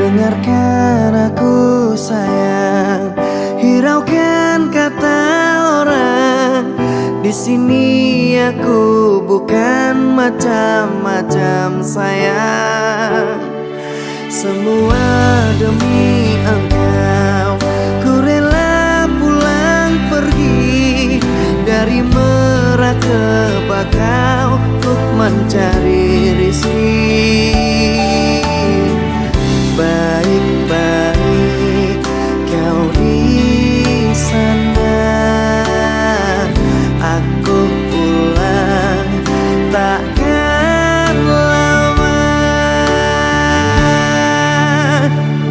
Dengarkan aku sayang, hiraukan kata orang. Di sini aku bukan macam-macam sayang. Semua demi engkau, ku rela pulang pergi dari Merak ke Bakau untuk mencari rezeki. Baik-baik kau di sana, aku pulang takkan lama.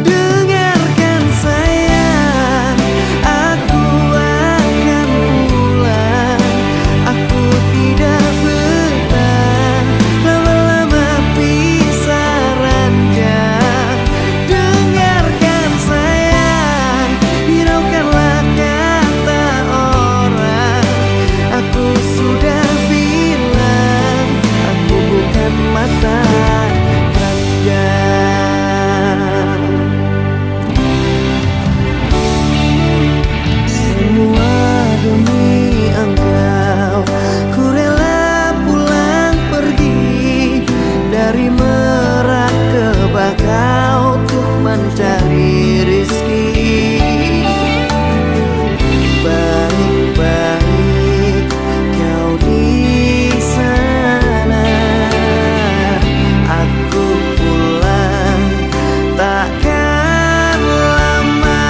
Dengarkan sayang, aku akan pulang. Aku tidak betah lama-lama pisah ranjang. Dengarkan sayang, hiraukanlah kata orang. Aku sudah bilang, aku bukan mata ranjang. Semua demi engkau, ku rela pulang pergi dari Merak ke Bakau untuk mencari rezeki. Baik-baik kau di sana, aku pulang takkan lama.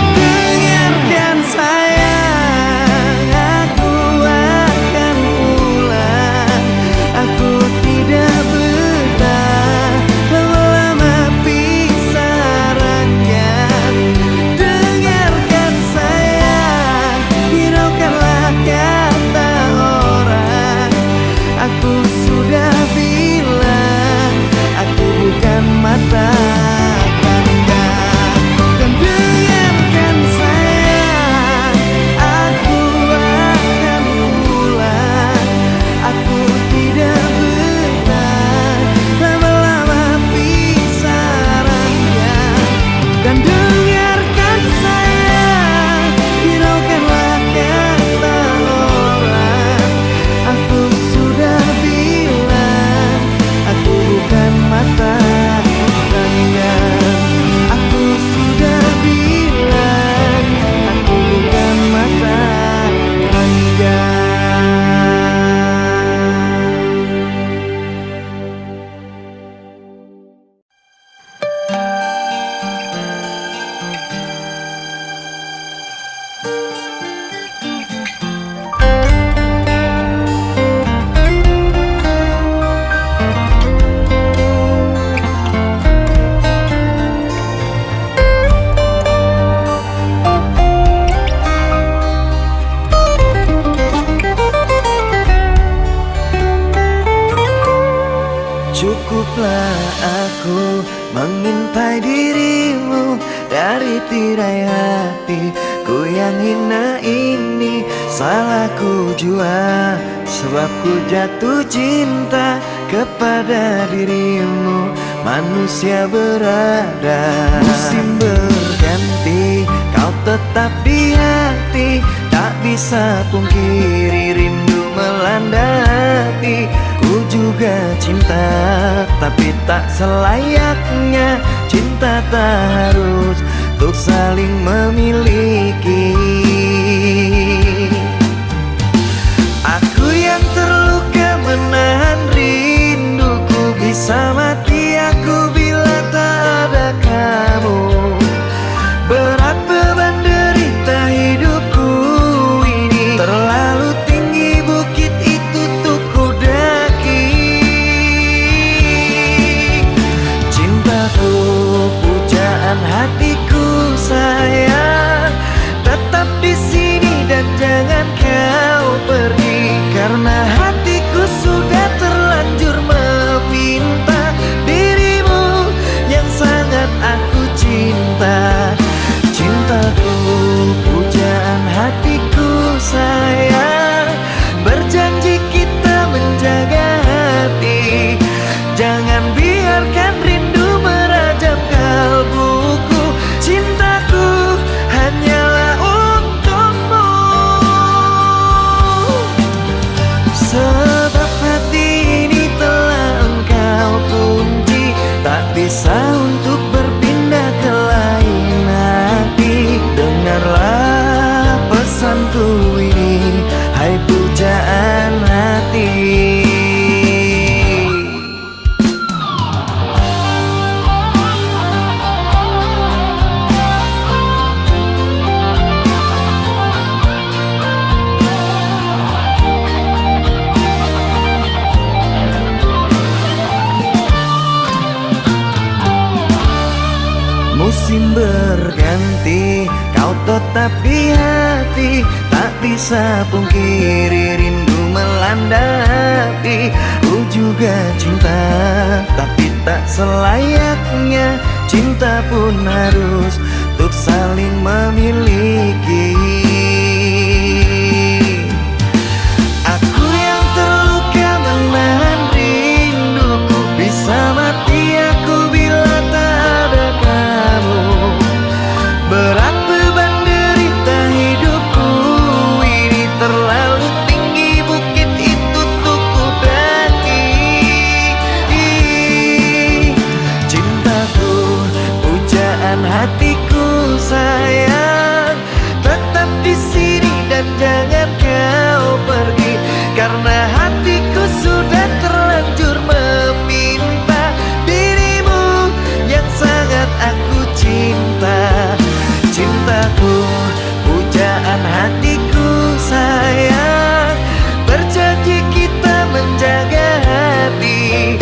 Dengarkan sayang, aku akan pulang. Aku tidak betah lama-lama pisah ranjang. Dengarkan sayang, hiraukanlah kata orang. Aku sudah bilang, aku bukan mata pandang. Dan dengarkan sayang, aku akan pulang. Aku tidak betah lama-lama pisah ranjang. Dan dengarkan sayang, hiraukanlah kata orang. Aku sudah bilang, aku bukan mata ranjang. Aku sudah bilang, aku bukan mata ranjang. Cukuplah aku mengintai dirimu dari tirai hati ku yang hina ini. Salahku jua sebab ku jatuh cinta kepada dirimu. Manusia berada, musim berganti, kau tetap di hati. Tak bisa pungkiri rindu melanda hati. Ku juga cinta, tapi tak selayaknya. Cinta tak harus untuk saling memiliki. Aku yang terluka menahan rinduku, bisa mati aku bila tak ada kamu. Berat beban derita hidupku ini, terlalu tinggi bukit itu untuk ku daki. Cintaku, pujaan hatiku sayang, tetap di sini dan jangan kau pergi, karena hatiku sudah tetap di hati. Tak bisa pungkiri rindu melanda hati. Ku juga cinta, tapi tak selayaknya cinta pun harus untuk saling memiliki. Aku yang terluka menahan rinduku, bisa mati aku bila tak ada kamu. Berat beban derita hidupku ini, terlalu tinggi bukit itu untuk ku daki. Cintaku, pujaan hatiku sayang, tetap di sini dan jangan kau pergi, karena hatiku sudah terlanjur meminta dirimu yang sangat aku cinta. Cintaku, pujaan hatiku sayang, berjanji kita menjaga hati.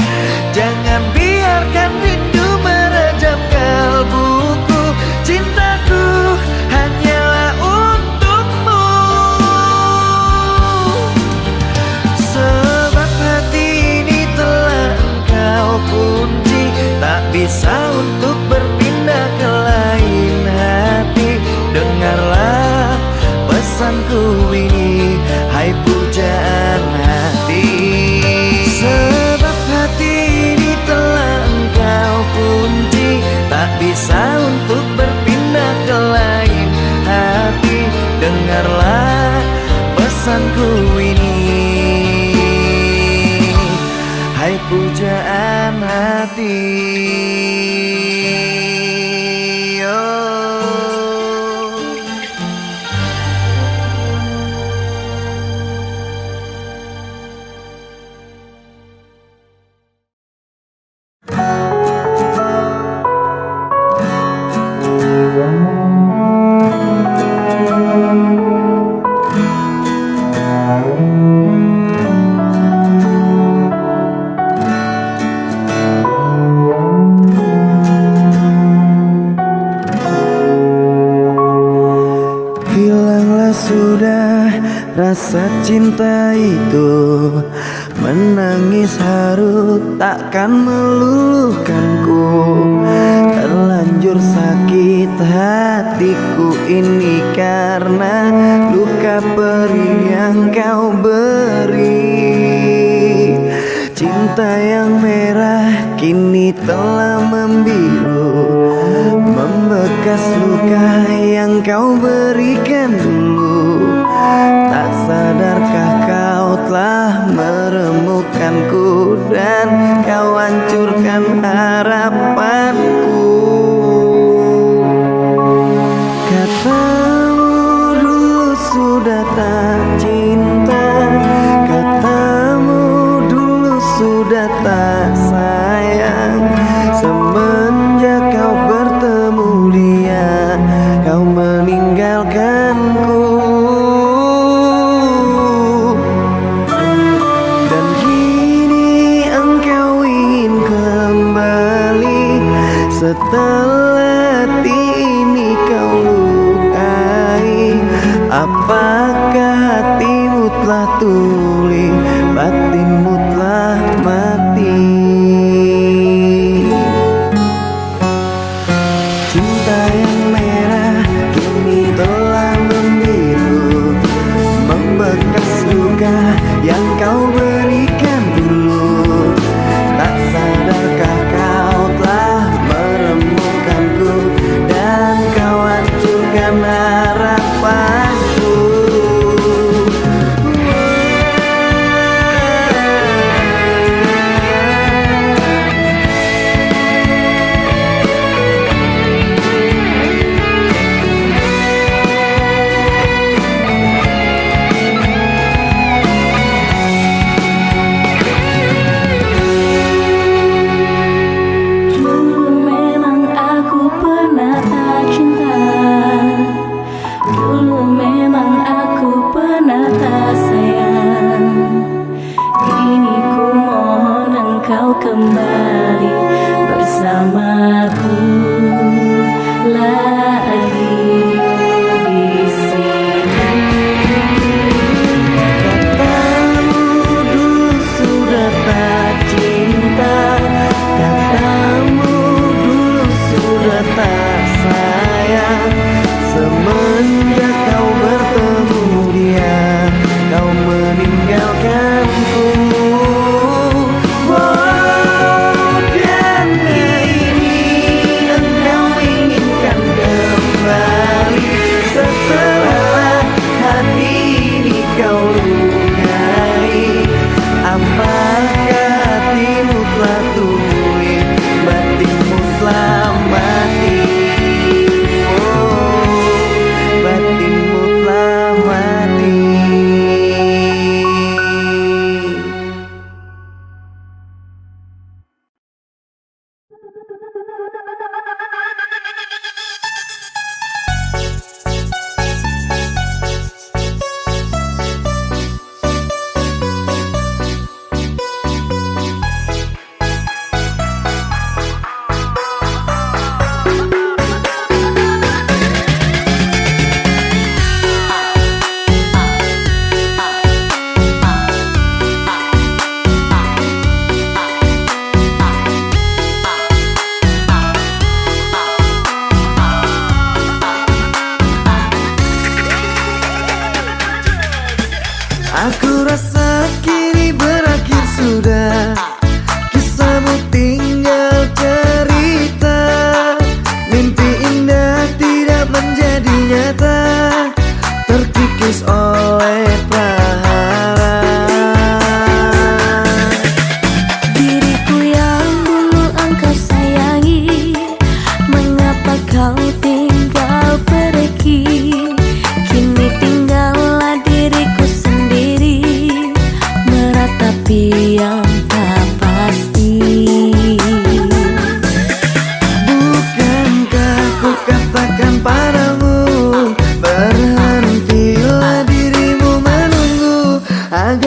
Jangan biarkan rindu merajam kalbuku. Cintaku hanyalah untukmu, sebab hati ini telah engkau kunci. Tak bisa untuk berpindah ke lain hati. Dengarlah pesanku ini, hai pujaan hati. Sebab hati ini telah engkau kunci. Tak bisa untuk berpindah ke lain hati. Dengarlah pesanku ini, hai pujaan hati. Hilanglah sudah rasa cinta itu, menangis haru takkan meluluhkanku. Terlanjur sakit hatiku ini karena luka perih yang kau beri. Cinta yang merah kini telah membiru, membekas luka yang kau berikan dulu. Tak sadarkah kau telah meremukkanku dan kau hancurkan harapanku. Katamu dulu sudah tak cinta, katamu dulu sudah tak sayang. Semenjak kau bertemu dia, kau meninggalkanku. Dan kini engkau ingin kembali, setelah ini kau lukai. Apakah hatimu telah tuli, batinmu telah mati? Cinta yang merah kini telah membiru, membekas luka yang kau berikan dulu. Tak sadarkah kau telah meremukkanku dan kau hancurkan harapanku.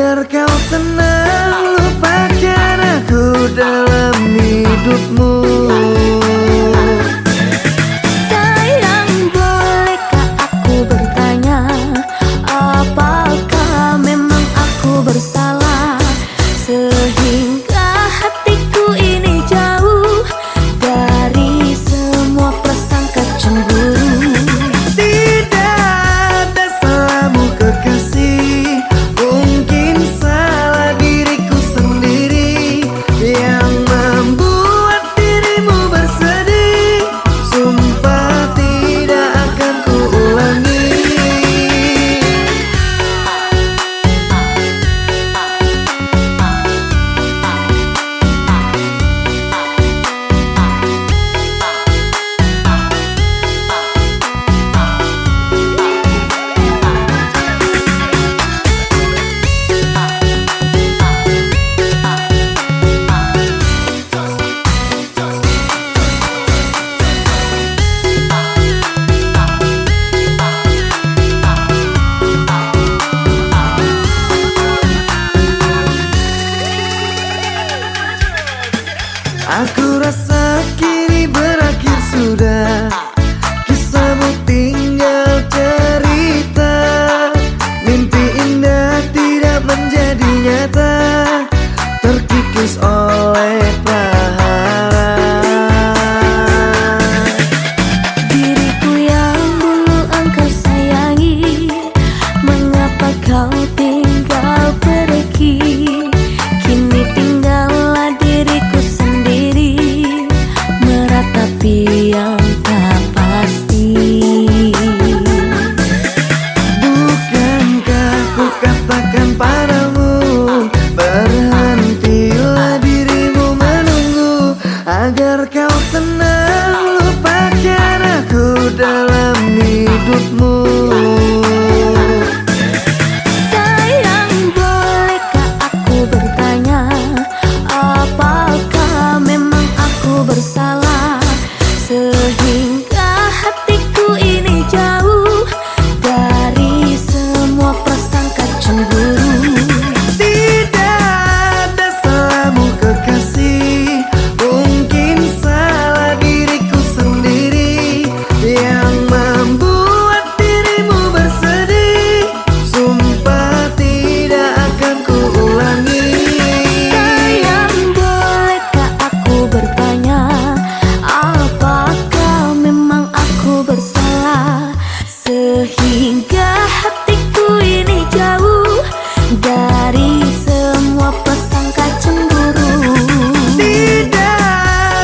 agar kau tenang, lupakan aku dalam hidupmu. Sayang, bolehkah aku bertanya, apakah memang aku bersalah sehingga hatiku ini jauh dari semua prasangka cemburu? Tidak ada salahmu kekasih, mungkin salah diriku sendiri yang membuat dirimu bersedih. Sumpah tidak akan kuulangi. Aku rasa kini berakhir sudah, kisahmu tinggal cerita. Mimpi indah tidak menjadi nyata, terkikis oleh prahara. Diriku yang dulu engkau sayangi, mengapa kau tinggal pergi? Kini tinggallah diriku sendiri, meratapi yang tak pasti. Bukankah ku katakan padamu, berhentilah dirimu menunggu, agar kau tenang, lupakan aku dalam hidupmu. Sayang, bolehkah aku bertanya, apakah memang aku bersalah sehingga hatiku ini jauh dari semua prasangka cemburu? Tidak ada salahmu kekasih, mungkin salah diriku sendiri yang membuat dirimu bersedih. Sumpah tidak akan kuulangi. Sayang, bolehkah aku bertanya, apakah memang aku bersalah sehingga hatiku ini jauh dari semua prasangka cemburu? Tidak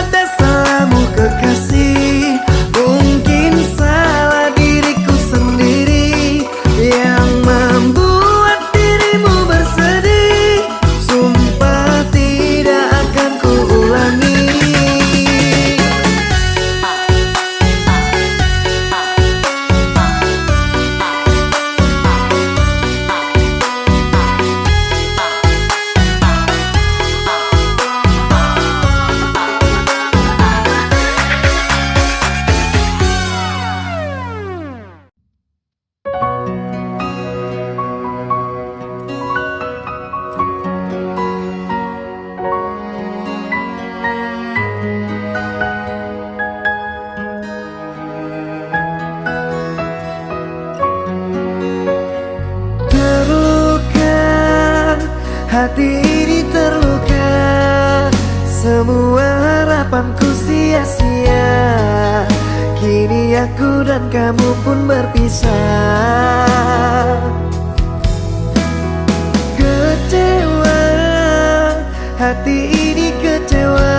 ada salahmu kekasih, mungkin salah diriku sendiri yang membuat dirimu bersedih. Sumpah tidak akan kuulangi. Terluka, hati ini terluka, semua harapanku sia-sia. Kini aku dan kamu pun berpisah. Kecewa, hati ini kecewa,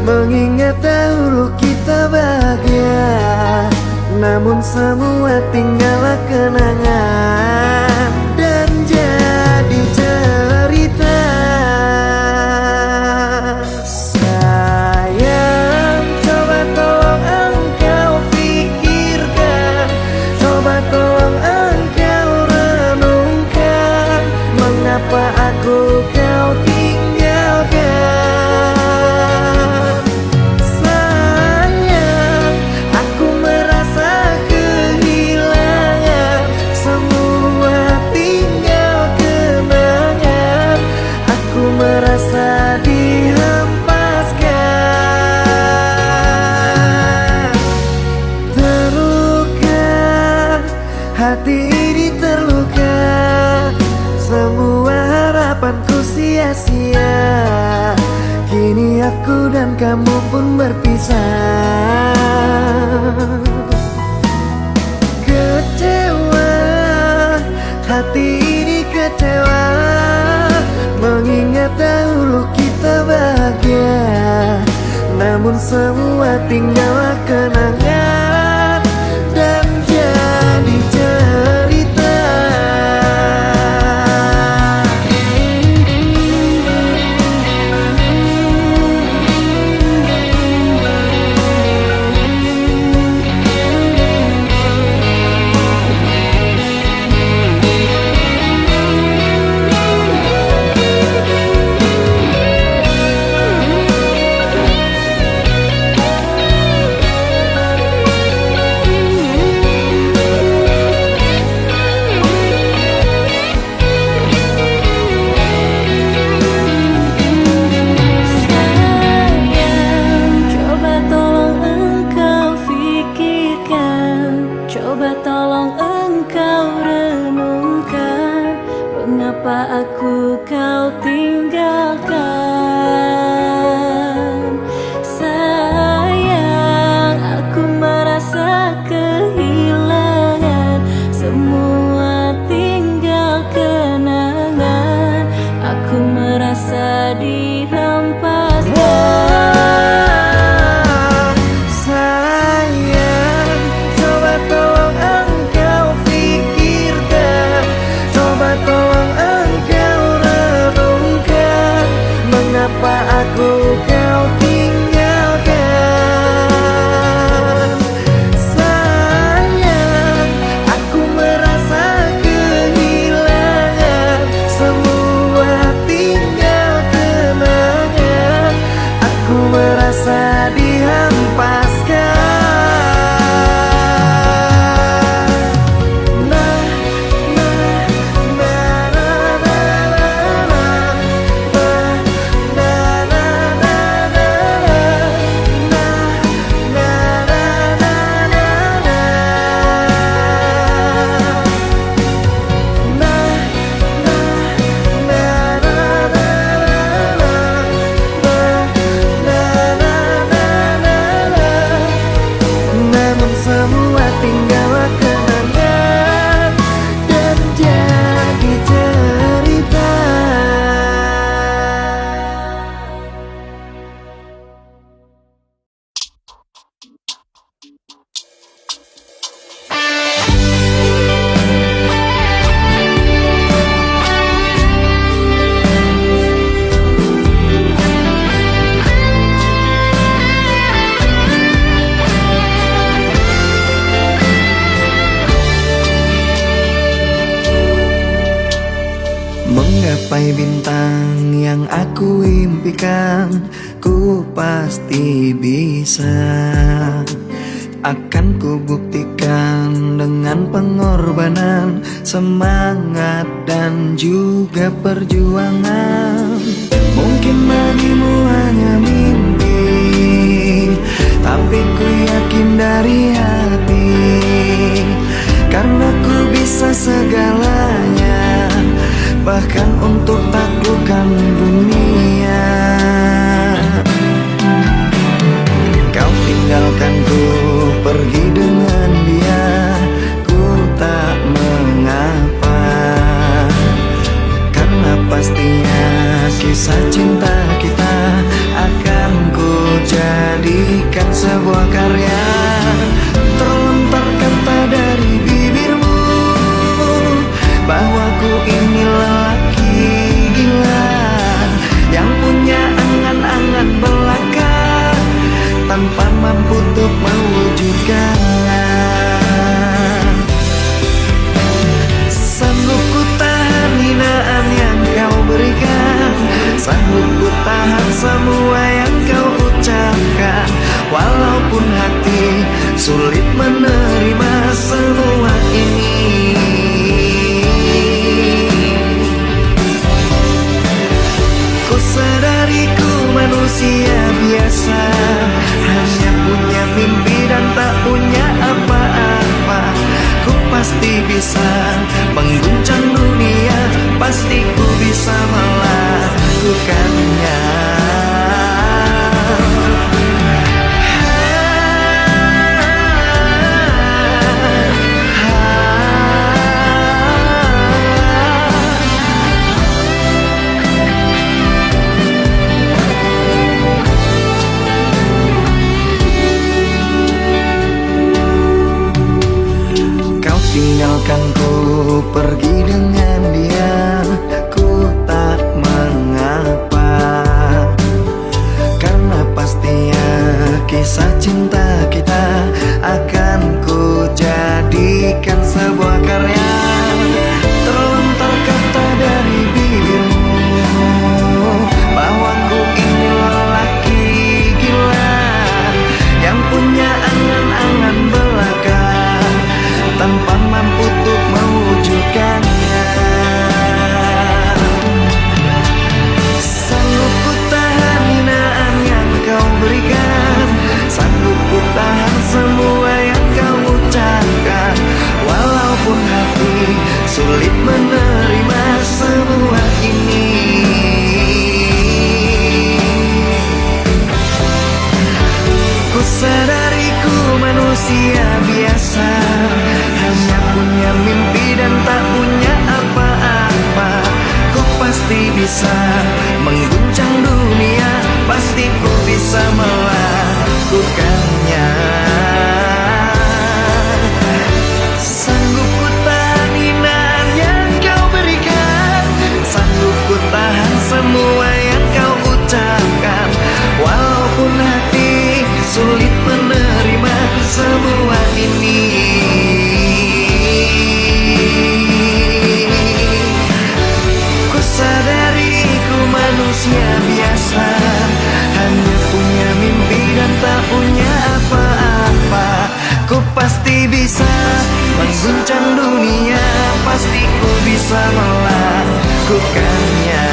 mengingat dahulu kita bahagia, namun semua tinggallah kenangan dan jadi cerita. Sayang, coba tolong engkau pikirkan, coba tolong engkau renungkan, mengapa aku kau tinggalkan. Sayang, aku merasa kehilangan, semua tinggal kenangan. harapanku sia-sia. Kini aku dan kamu pun berpisah. Kecewa, hati ini kecewa, mengingat dahulu kita bahagia. Namun semua tinggallah kenangan dan jadi cerita. Coba tolong engkau renungkan, mengapa aku kau tinggalkan. Sayang, aku merasa kehilangan, semua tinggal kenangan. Aku merasa dihempaskan. Aku kau tinggalkan. Sayang, aku merasa kehilangan, semua tinggal kenangan. Aku merasa dihempaskan. Semua tinggallah kenangan dan jadi cerita. Menggapai bintang yang aku impikan, ku pasti bisa. Akan ku buktikan dengan pengorbanan, semangat dan juga perjuangan. Mungkin bagimu hanya mimpi, tapi ku yakin dari hati, karena ku bisa segalanya, bahkan untuk taklukkan dunia. Kau tinggalkanku pergi dengan dia, ku tak mengapa, karena pastinya kisah cinta kita akan ku jadikan sebuah karya. Terlontar kata dari bibirmu bahwa ku ini lelaki gila yang punya angan-angan belaka, tanpa mampu untuk mewujudkannya. Sanggup ku tahan hinaan yang kau berikan, sanggup ku tahan semua yang kau ucapkan, walaupun hati sulit menerima semua ini. Ku sadari ku manusia biasa, hanya punya mimpi dan tak punya apa-apa. Ku pasti bisa mengguncang dunia pasti ku bisa melakukannya. Tinggalkan ku pergi dengan dia, ku tak mengapa, karena pastinya kisah cinta kita akan ku jadikan sebuah karya. Terlontar kata dari bibirmu bahwa ku ini lelaki gila yang punya angan-angan belaka tanpa mampu untuk mewujudkannya. Sanggup ku tahan hinaan yang kau berikan, sanggup ku tahan semua yang kau ucapkan, walaupun hati sulit menerima semua ini. Ku sadari ku manusia biasa, hanya punya mimpi dan tak punya apa-apa. Ku pasti bisa mengguncang dunia, pasti ku bisa melakukannya. Sanggup ku tahan hinaan yang kau berikan, sanggup ku tahan semua yang kau ucapkan, walaupun hati sulit menerima semua ini. Ku sadari ku manusia biasa, hanya punya mimpi dan tak punya apa-apa. Ku pasti bisa mengguncang dunia, pasti ku bisa melakukannya.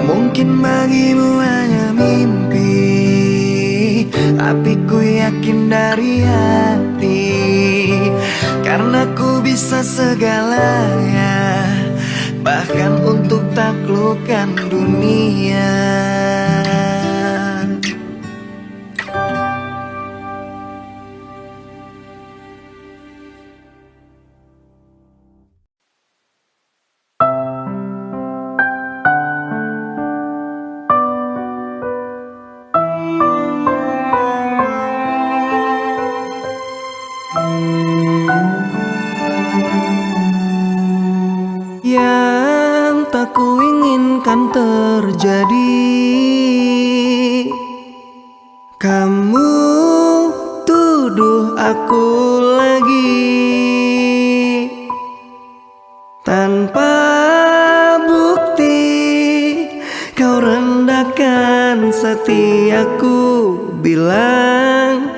Mungkin bagimu hanya mimpi, tapi ku yakin dari hati, karena ku bisa segalanya, bahkan untuk taklukkan dunia. Yang tak kuinginkan terjadi, kamu tuduh aku lagi tanpa bukti. Kau rendahkan setiaku, bilang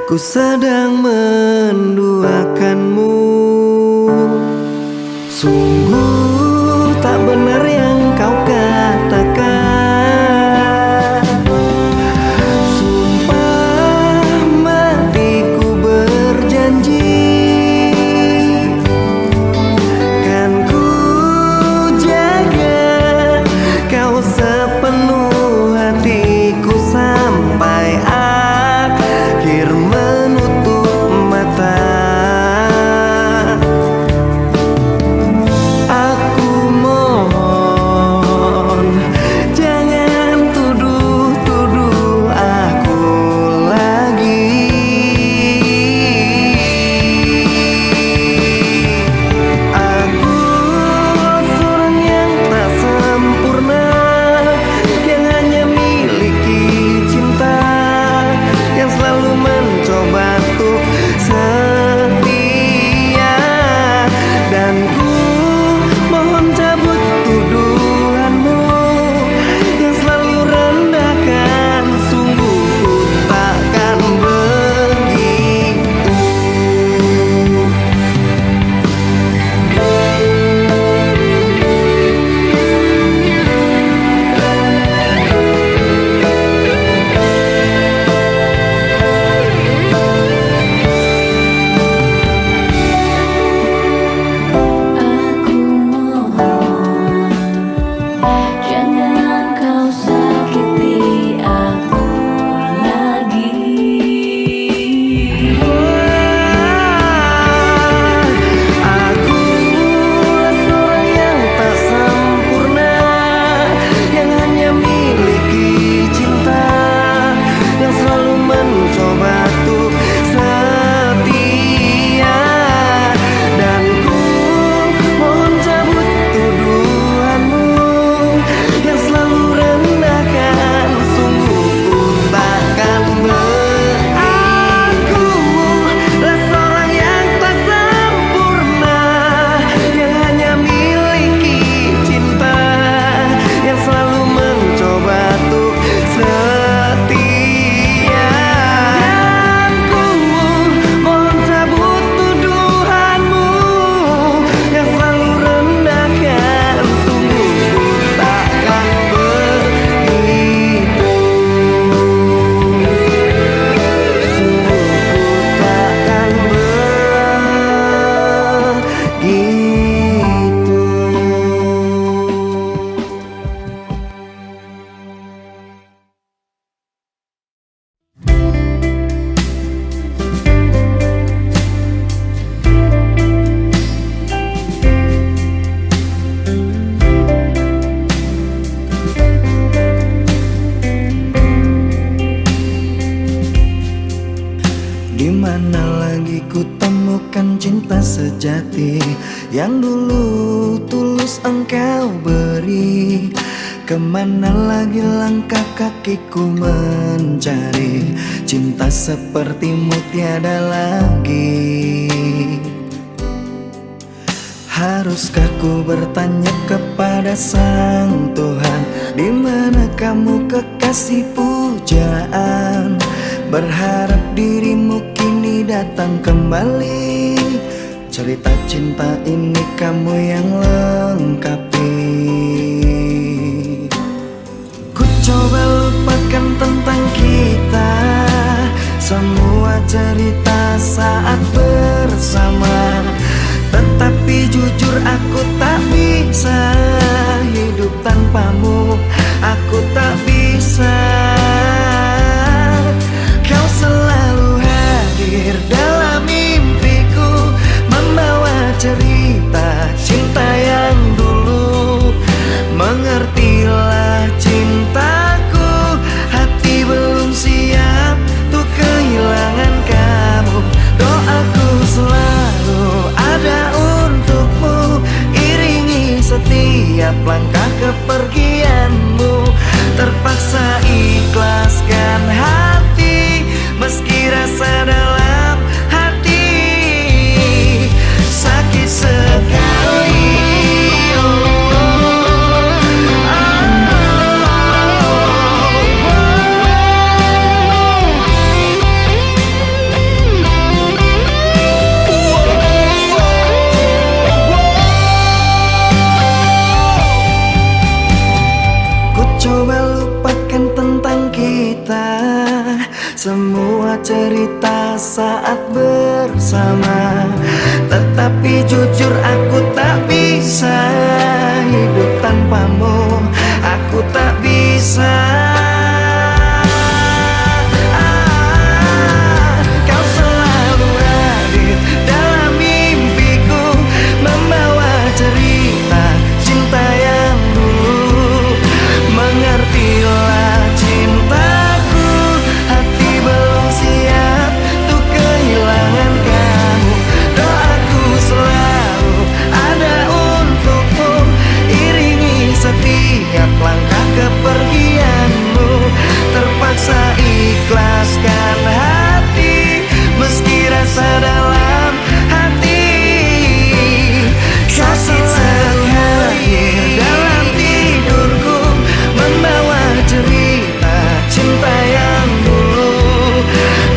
ku sedang menduakanmu. Sungguh tak benar yang kau katakan. Sumpah matiku berjanji, kan ku jaga kau sepenuh hatiku sampai akhir menutup mata. lagi ku temukan cinta sejati yang dulu tulus engkau beri. Kemana lagi langkah kakiku mencari cinta sepertimu tiada lagi. Haruskah ku bertanya kepada Sang Tuhan, di mana kamu kekasih pujaan? Berharap dirimu kini datang kembali. Cerita cinta ini kamu yang lengkapi. Ku coba lupakan tentang kita, semua cerita saat bersama. Tetapi jujur aku tak bisa hidup tanpamu, aku tak bisa. Kau selalu hadir dalam mimpiku, membawa cerita cinta yang dulu. Mengertilah cintaku, hati belum siap untuk kehilangan kamu. Doaku selalu ada untukmu, iringi setiap langkah kepergianmu. Terpaksa ikhlaskan hati, meski rasa dalam hati sakit sekali. Coba lupakan tentang kita, semua cerita saat bersama. Tetapi jujur aku tak bisa hidup tanpamu, aku tak bisa. Kau selalu hadir dalam mimpiku, membawa cerita cinta yang dulu. Mengertilah cintaku, hati belum siap untuk kehilangan kamu. Doaku selalu ada untukmu, iringi setiap langkah kepergianmu. Terpaksa ikhlaskan hati, meski rasa dalam hati sakit sekali. Dalam tidurku membawa cerita cinta yang dulu.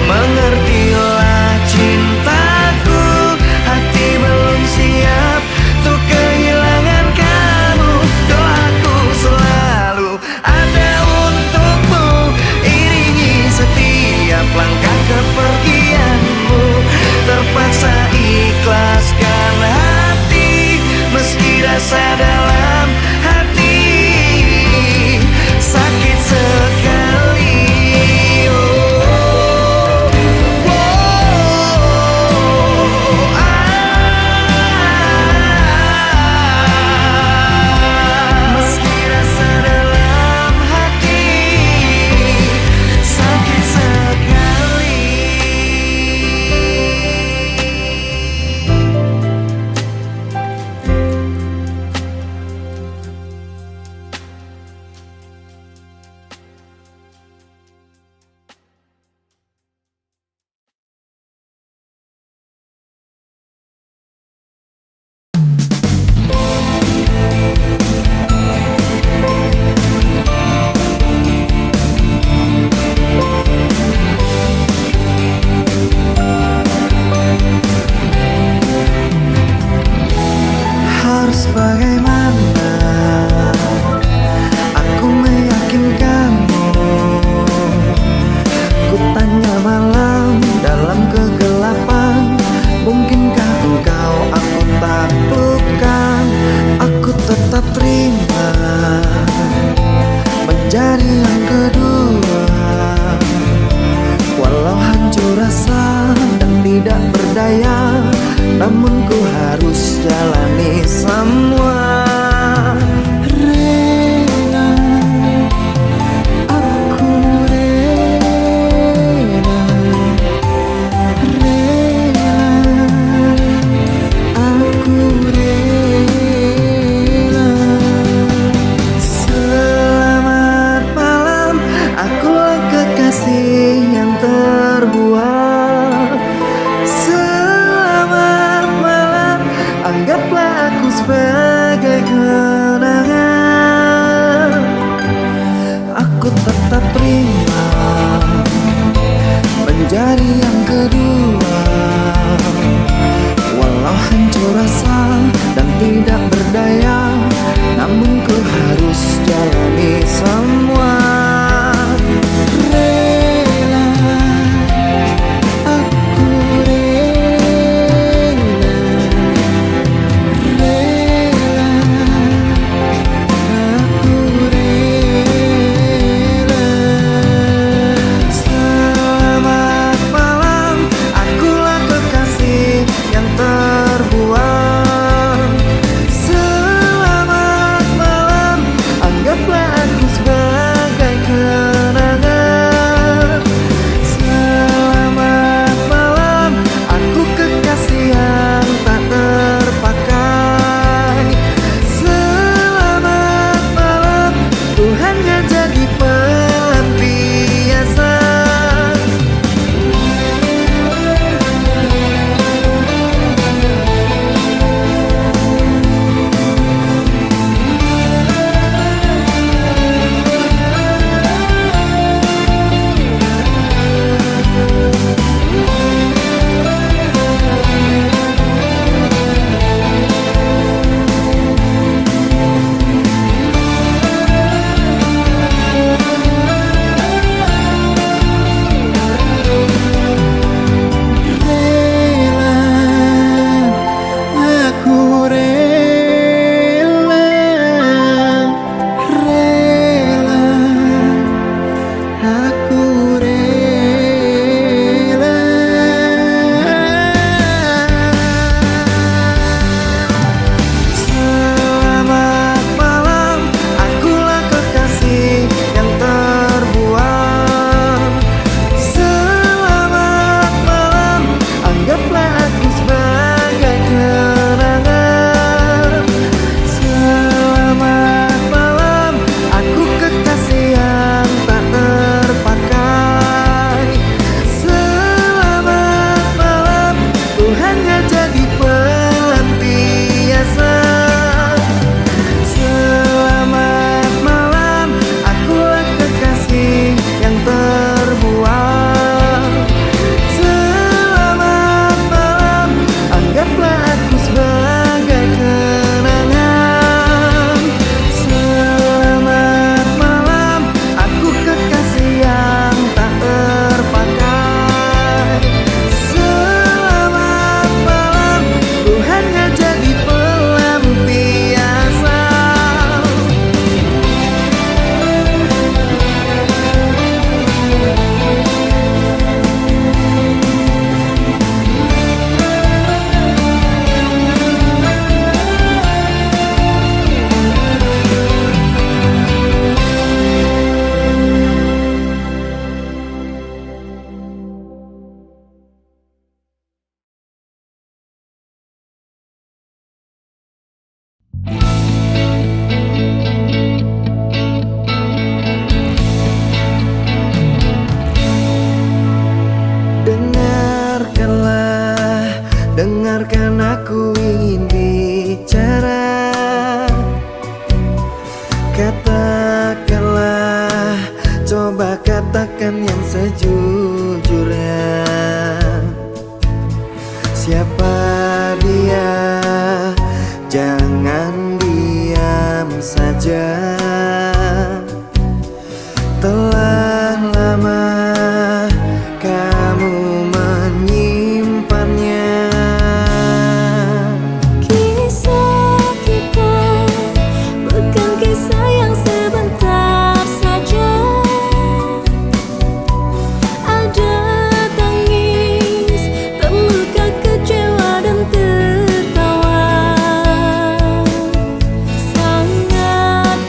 Mengertilah cintaku, hati belum siap untuk kehilangan kamu. Doaku selalu ada untukmu, iringi setiap langkah kepergianmu. rasa dan tidak berdaya, namun ku harus jalani semua. Rela, aku rela, rela, aku rela. Selamat malam, akulah kekasih yang terbuang. Selamat malam, anggaplah aku sebagai kenangan. Selamat malam, aku kekasih yang tak terpakai. Selamat malam, ku hanya jadi pelampiasan. Aku rela, rela, aku rela. Selamat malam, akulah kekasih yang terbuang. Selamat malam, anggaplah aku sebagai kenangan. Selamat malam, aku kekasih yang tak terpakai. Selamat malam, ku hanya jadi pelampiasan. Selamat malam, akulah kekasih yang terbuang. Selamat malam, anggaplah aku sebagai kenangan. Selamat malam, aku kekasih yang tak terpakai. Selamat malam, ku hanya jadi pelampiasan. Dengarkanlah, dengarkan aku ingin bicara. Katakanlah, coba katakan yang sejujurnya. Siapa dia? Jangan diam saja. Telah lama kamu menyimpannya. Kisah kita bukan kisah yang sebentar saja. Ada tangis, terluka, kecewa dan tertawa. Sangat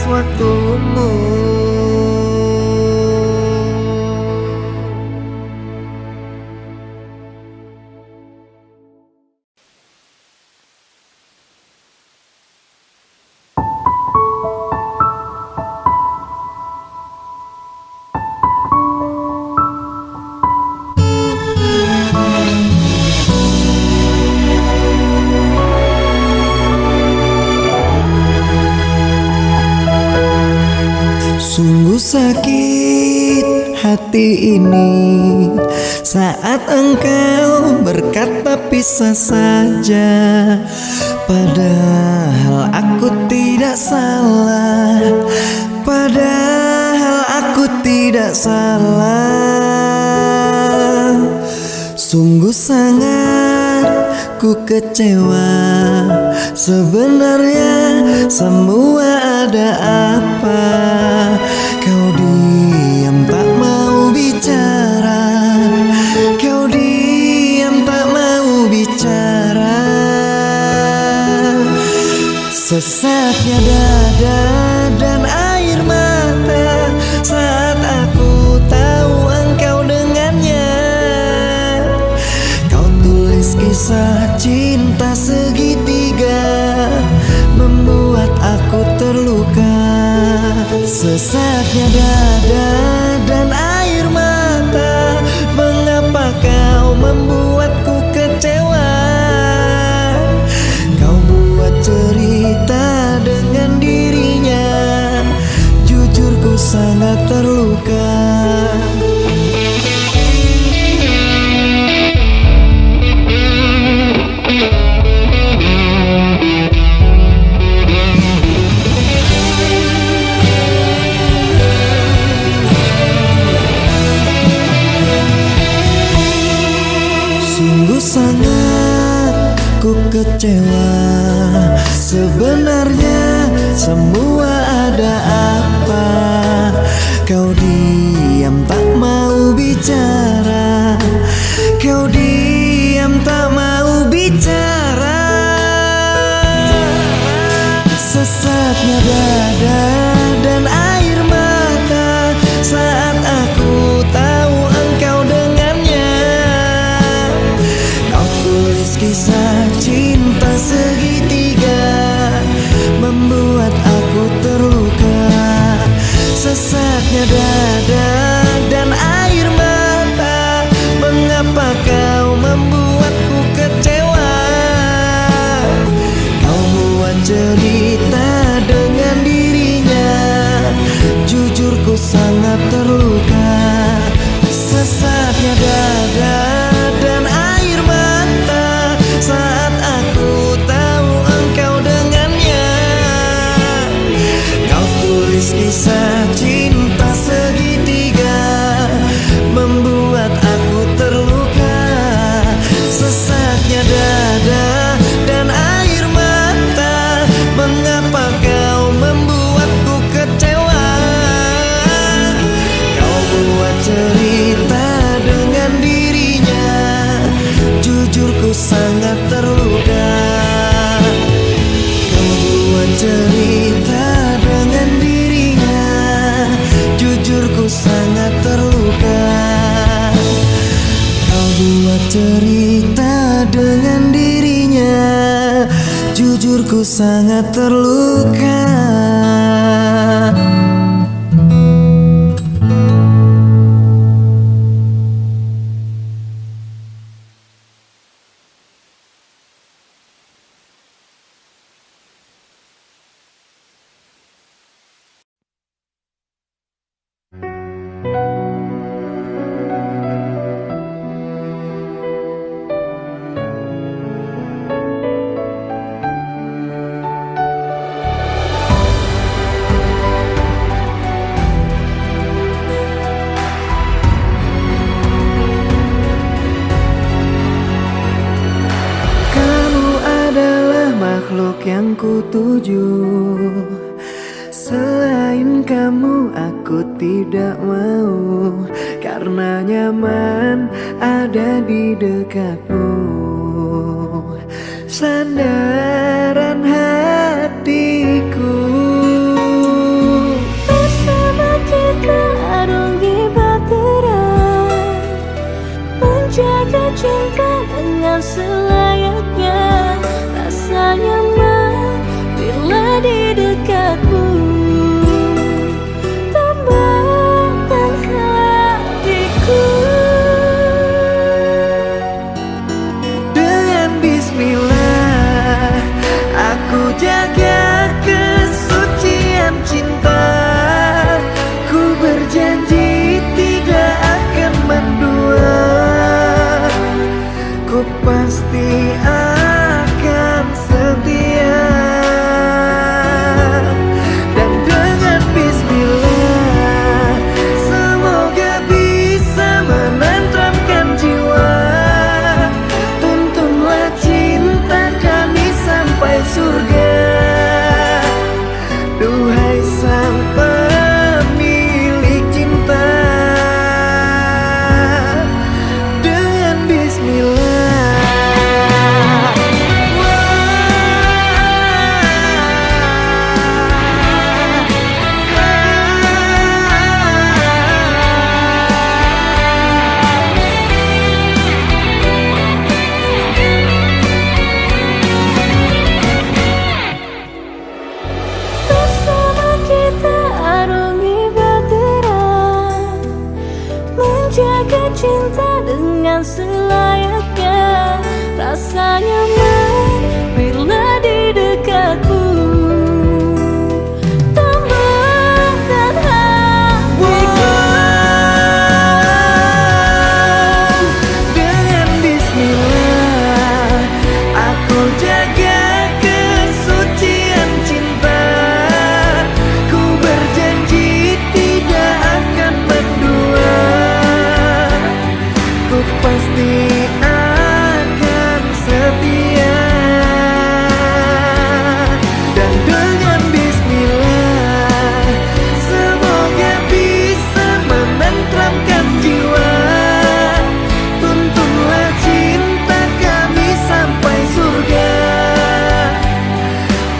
atas waktumu. Sungguh sakit hati ini saat engkau berkata pisah saja, padahal aku tidak salah, padahal aku tidak salah. Sungguh sangat ku kecewa, sebenarnya semua ada apa? Kau diam tak mau bicara, kau diam tak mau bicara. Sesaknya dada dan air mata saat aku tahu engkau dengannya. Kau tulis kisah cinta segitiga, membuat aku terluka. Sesaknya dada dan air mata, mengapa kau membuatku kecewa? Kau buat cerita dengan dirinya, jujur ku sangat terluka. Sangat ku kecewa, sebenarnya semua ada apa? Kau diam tak mau bicara, kau diam tak mau bicara. Sesaknya dada dan air mata saat aku tahu engkau dengannya. Kau tulis kisah cinta segitiga, membuat aku terluka. Sesaknya dada dan air mata, mengapa kau membuatku kecewa? Kau buat cerita dengan dirinya, jujur ku sangat terluka. Sesaknya dada dan air mata saat aku tahu engkau dengannya. Kau tulis kisah cinta segitiga, membuat aku terluka. Sesaknya dada dan air mata, mengapa kau membuatku kecewa? Kau buat cerita dengan dirinya, jujur ku sangat terluka. Kau buat cerita dengan dirinya, jujur ku sangat terluka. Kau buat cerita dengan dirinya, jujur ku sangat terluka. Makhluk yang kutuju, selain kamu aku tidak mau, karena nyaman ada di dekatmu. Sandaran hatiku, cinta. Ku berjanji tidak akan mendua, ku pasti akan setia. Dan dengan bismillah, semoga bisa menenteramkan jiwa. Tuntunlah cinta kami sampai surga. Duhai sang pemilik cinta, dengan bismillah. Bersama kita arungi bahtera, menjaga cinta dengan selayaknya. Rasa nyaman bila di dekatmu, tambahkan hatiku. Dengan bismillah, aku jaga kesucian cinta. Ku berjanji tidak akan mendua, ku pasti akan setia. Dan dengan bismillah, semoga bisa menenteramkan jiwa. Tuntunlah cinta kami sampai surga.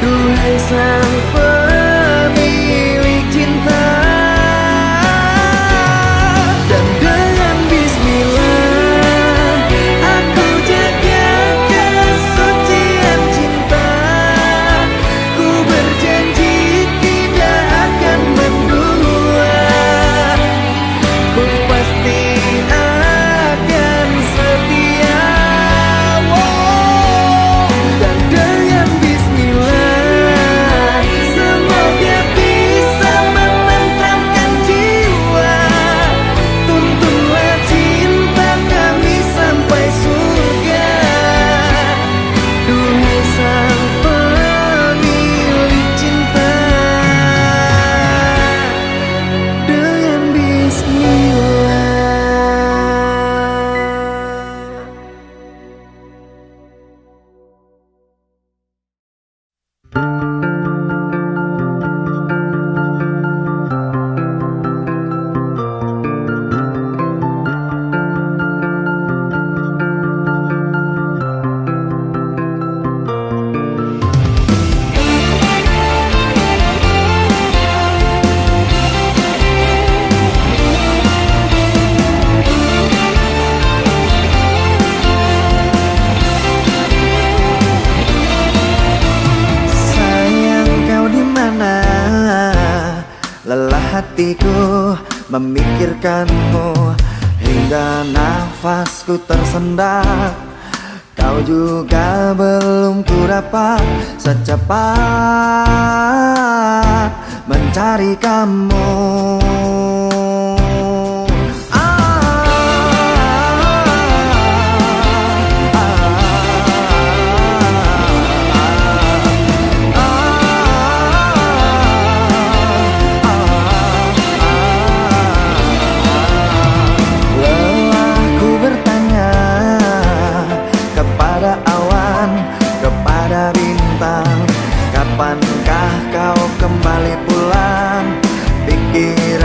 Duhai sang pemilik cinta, dan dengan bismillah, aku jaga kesucian cinta. Ku berjanji tidak akan mendua, ku pasti akan setia. Dan dengan bismillah, semoga bisa menenteramkan jiwa. Tuntunlah cinta kami sampai surga. Duhai sang pemilik cinta, dengan bismillah. Sayang, kau di mana? Lelah hatiku memikirkanmu, hingga nafasku tersendat. Kau juga belum ku dapat secepat mencari kamu. Lelahku bertanya kepada awan, kepada bintang, kapankah kau kembali pulang? Pikir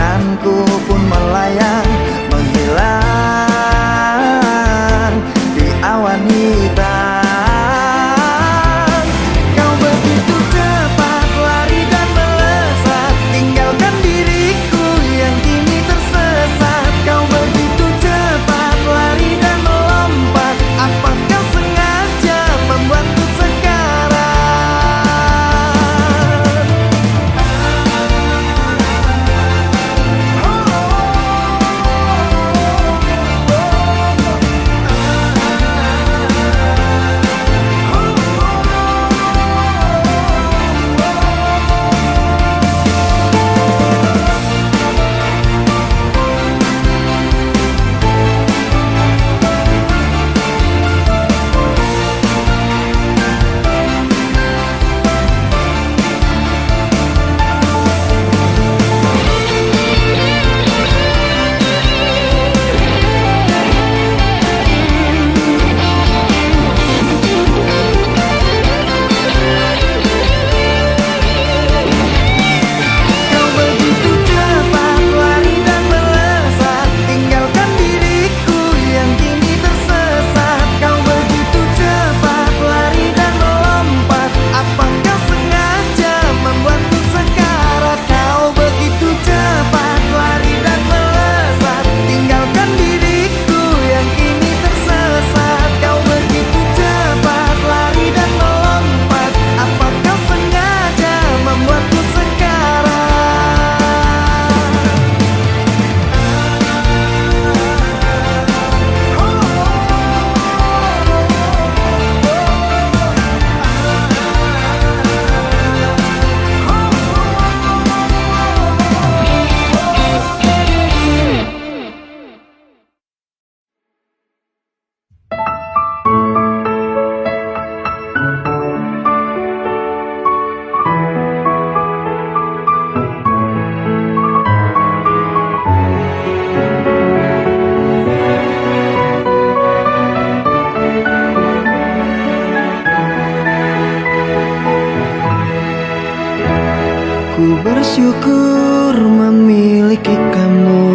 bersyukur memiliki kamu.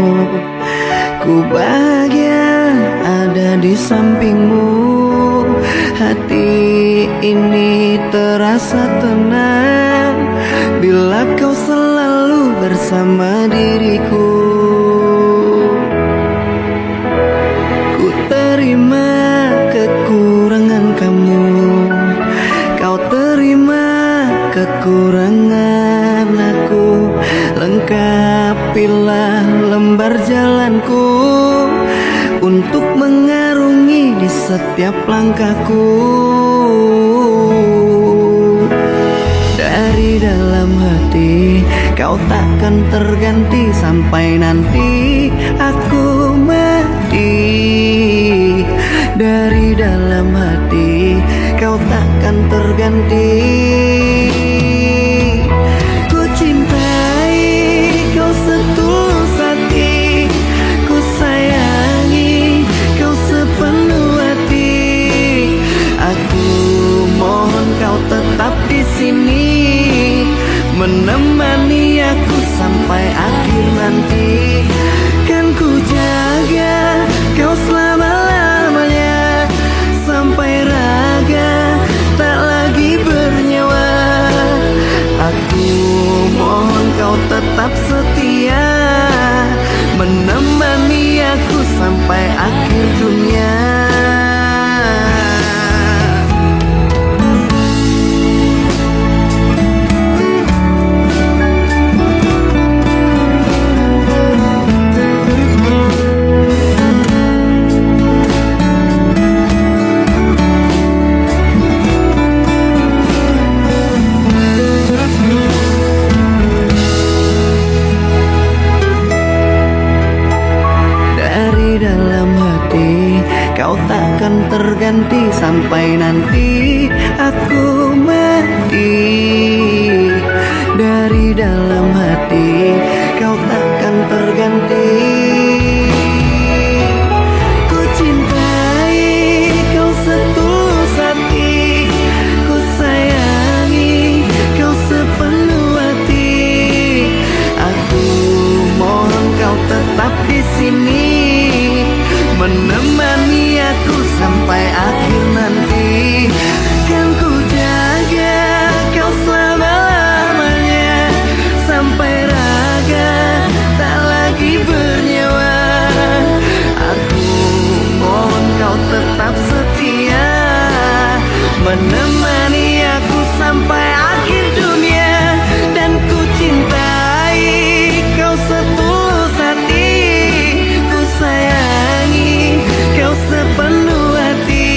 Ku bahagia ada di sampingmu. Hati ini terasa tenang bila kau selalu bersama diriku. Ku terima kekurangan kamu, kau terima kekurangan aku. Lengkapilah lembar jalanku untuk mengarungi di setiap langkahku. Dari dalam hati kau takkan terganti sampai nanti aku mati. Dari dalam hati kau takkan terganti. Ku cintai kau setulus hati, ku sayangi kau sepenuh hati. Aku mohon kau tetap di sini menemani aku sampai akhir nanti. Kan ku jaga kau selama-lamanya sampai raga tak lagi bernyawa. Aku mohon kau tetap setia menemani aku sampai akhir dunia. Kau takkan terganti sampai nanti aku mati. Dari dalam hati kau takkan terganti. Ku cintai kau setulus hati, ku sayangi kau sepenuh hati. Aku mohon kau tetap di sini menemani aku sampai akhir nanti. Kan ku jaga kau selama-lamanya sampai raga tak lagi bernyawa. Aku mohon kau tetap setia menemani aku sampai akhir dunia. Dan ku cintai kau setulus hati, ku sayangi kau sepenuh hati.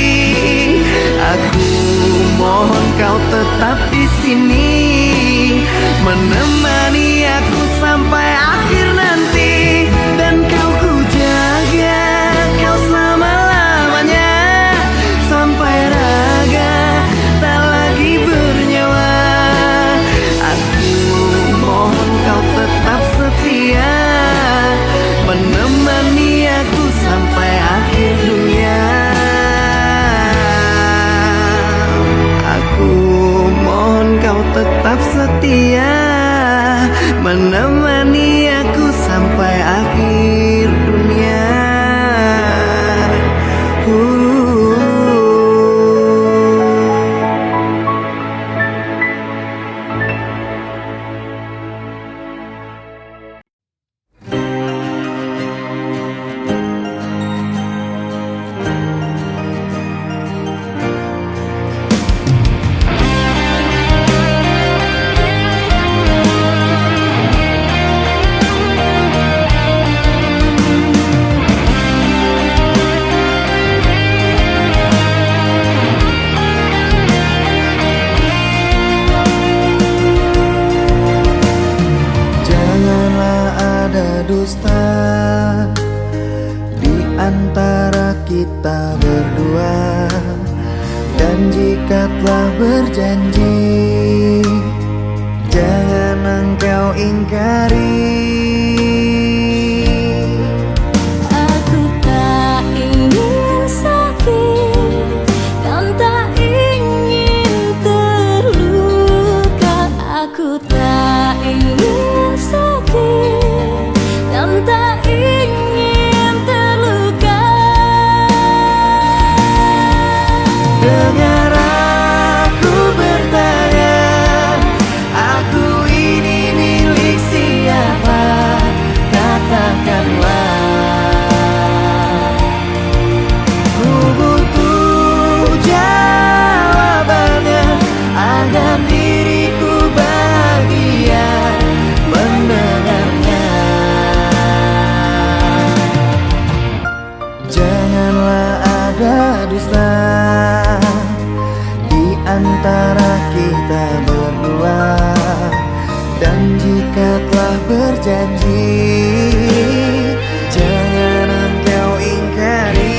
Aku mohon kau tetap di sini menemani aku sampai akhir nanti. Dan kau ku jaga kau selama-lamanya sampai raga tak lagi bernyawa. Aku mohon kau tetap setia menemani aku sampai akhir dunia. Aku mohon kau tetap setia menemani aku sampai akhir dunia. Dusta di antara kita berdua. Dan jika telah berjanji, jangan engkau ingkari. Aku tak ingin sakit dan tak ingin terluka. Aku tak ingin berjanji, jangan engkau ingkari.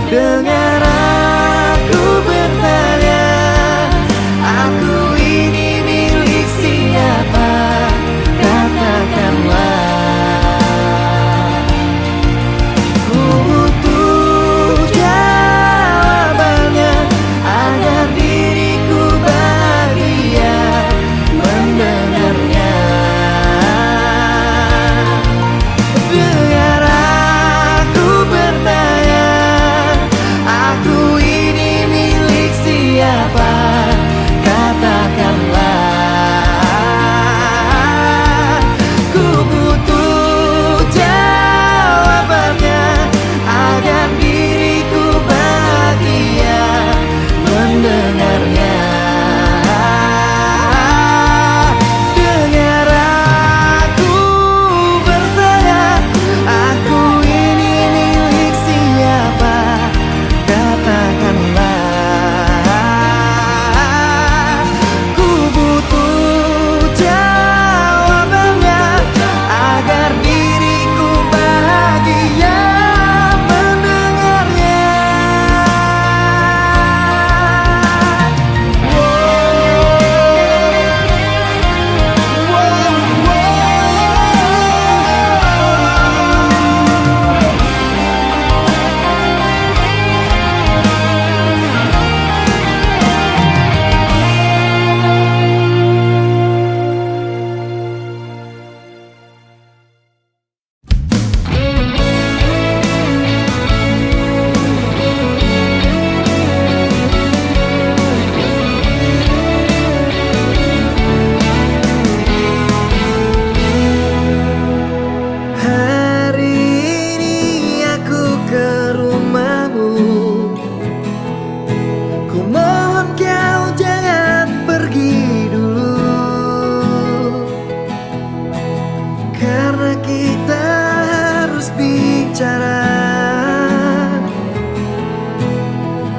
Dengar aku bertanya, aku ini milik siapa? Katakanlah. Ku butuh jawabannya agar diriku bahagia mendengarnya. Dengar aku bertanya, aku ini milik siapa? Katakanlah. Ku butuh jawabannya agar diriku bahagia mendengarnya. Dengar aku bertanya, aku ini milik siapa? Katakanlah. Ku butuh jawabannya agar diriku bahagia mendengarnya. Hari ini aku ke rumahmu, ku mohon kau jangan pergi dulu, karena kita harus bicara,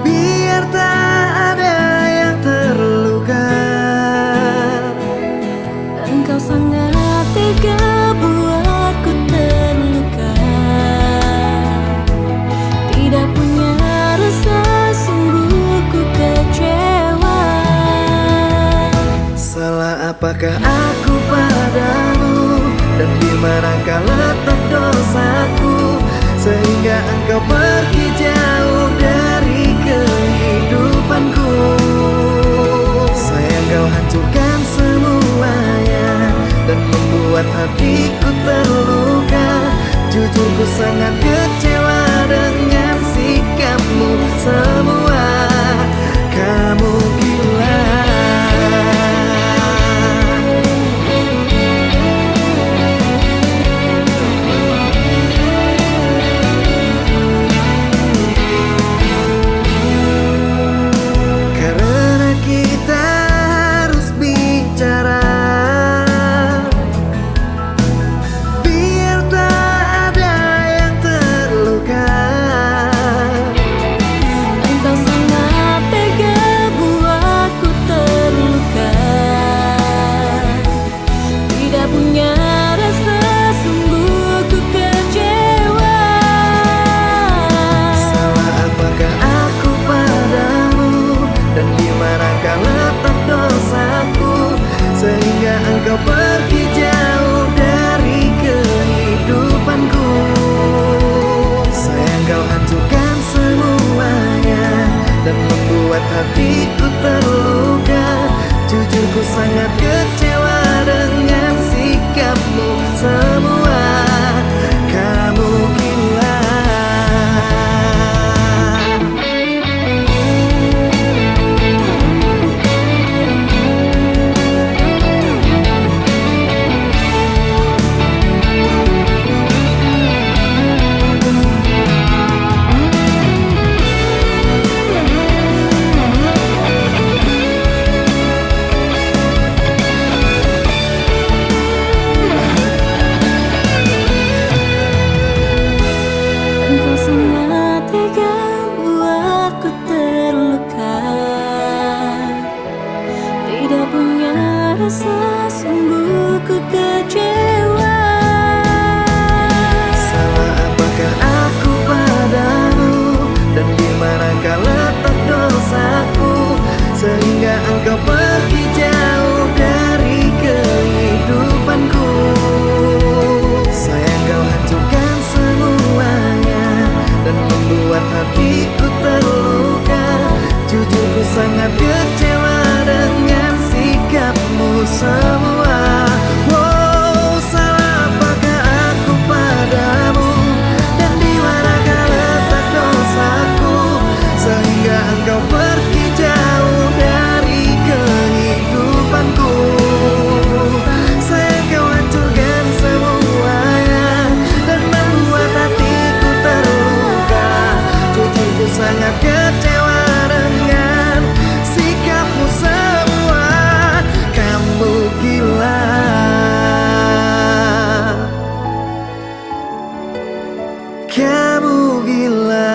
biar tak ada yang terluka. Engkau sangat tega buatku terluka, tidak punya rasa, sungguh ku kecewa. Salah apakah aku padamu, dan di manakah letak dosaku, sehingga engkau pergi jauh dari kehidupanku. Sayang, kau hancurkan semuanya dan membuat hatiku terluka. Jujur ku sangat kecewa dengan sikapmu semua. Kamu gila. Karena kita harus bicara, biar tak ada yang terluka. kamu gila.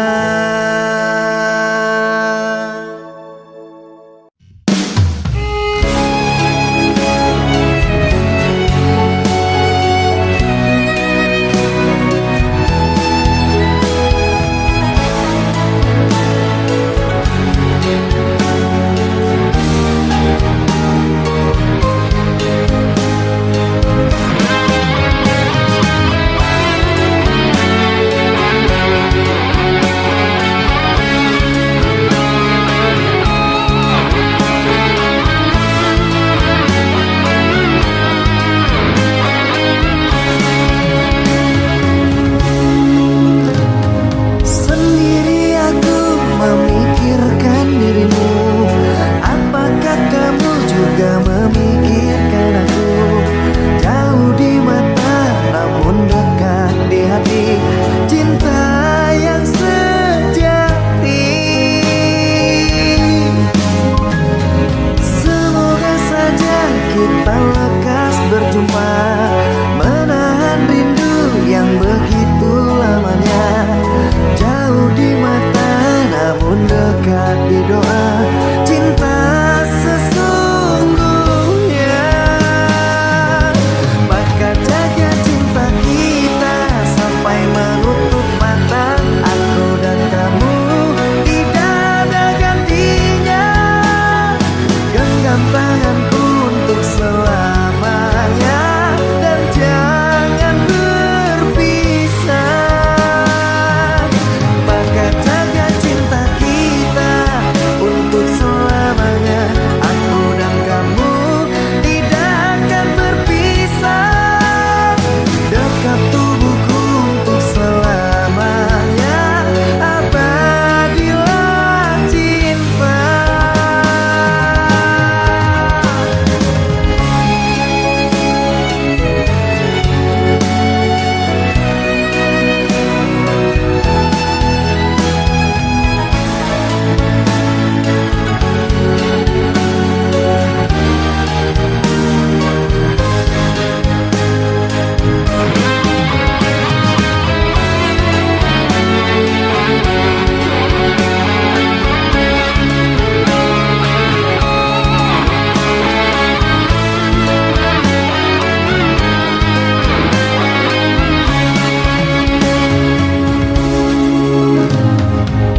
Sendiri aku memikirkan dirimu. Apakah kamu juga memikirkan aku? Jauh di mata namun dekat di hati. Cinta yang sejati. Semoga saja kita lekas berjumpa, menahan rindu yang begitu lamanya. Jauh di mata namun dekat di doa. Cinta sesungguhnya. Maka jaga cinta kita sampai menutup mata. Aku dan kamu tidak ada gantinya. Genggam tanganku untuk selamanya dan jangan berpisah. Maka jaga cinta kita untuk selamanya. Aku dan kamu tidak akan berpisah. Dekat tubuhku untuk selamanya. Abadilah cinta.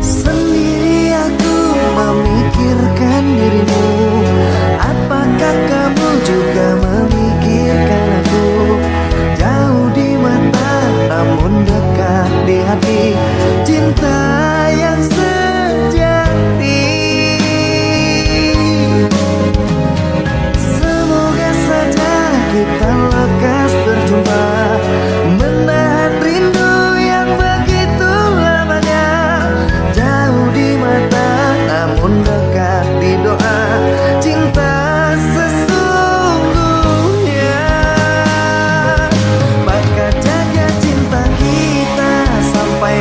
Sendiri aku memikirkan dirimu. Apakah kamu juga memikirkan aku? Jauh di mata namun dekat di hati. Cinta yang sejati. Semoga saja kita lekas berjumpa, menahan rindu yang begitu lamanya. Jauh di mata namun dekat di doa. Cinta sesungguhnya. Maka jaga cinta kita sampai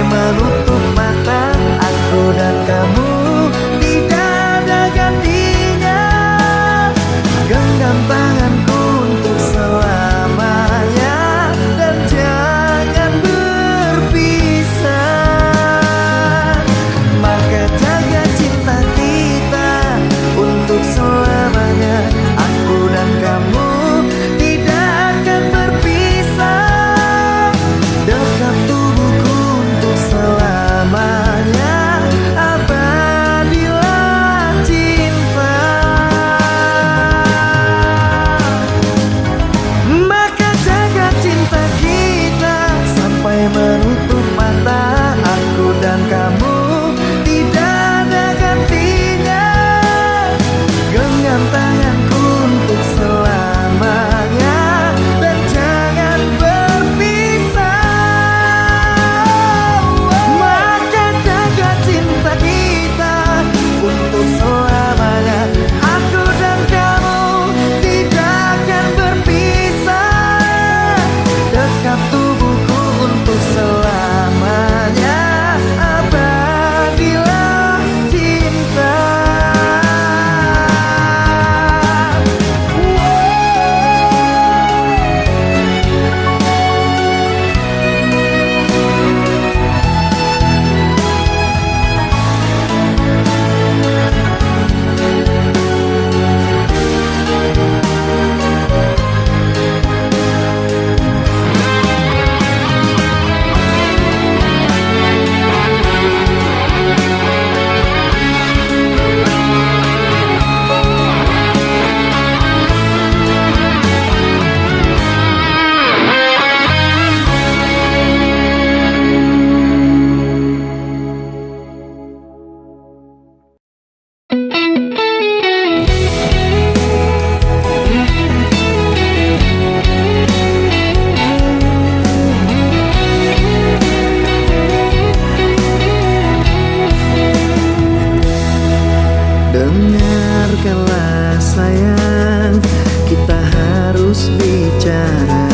Maafkanlah sayang, kita harus bicara.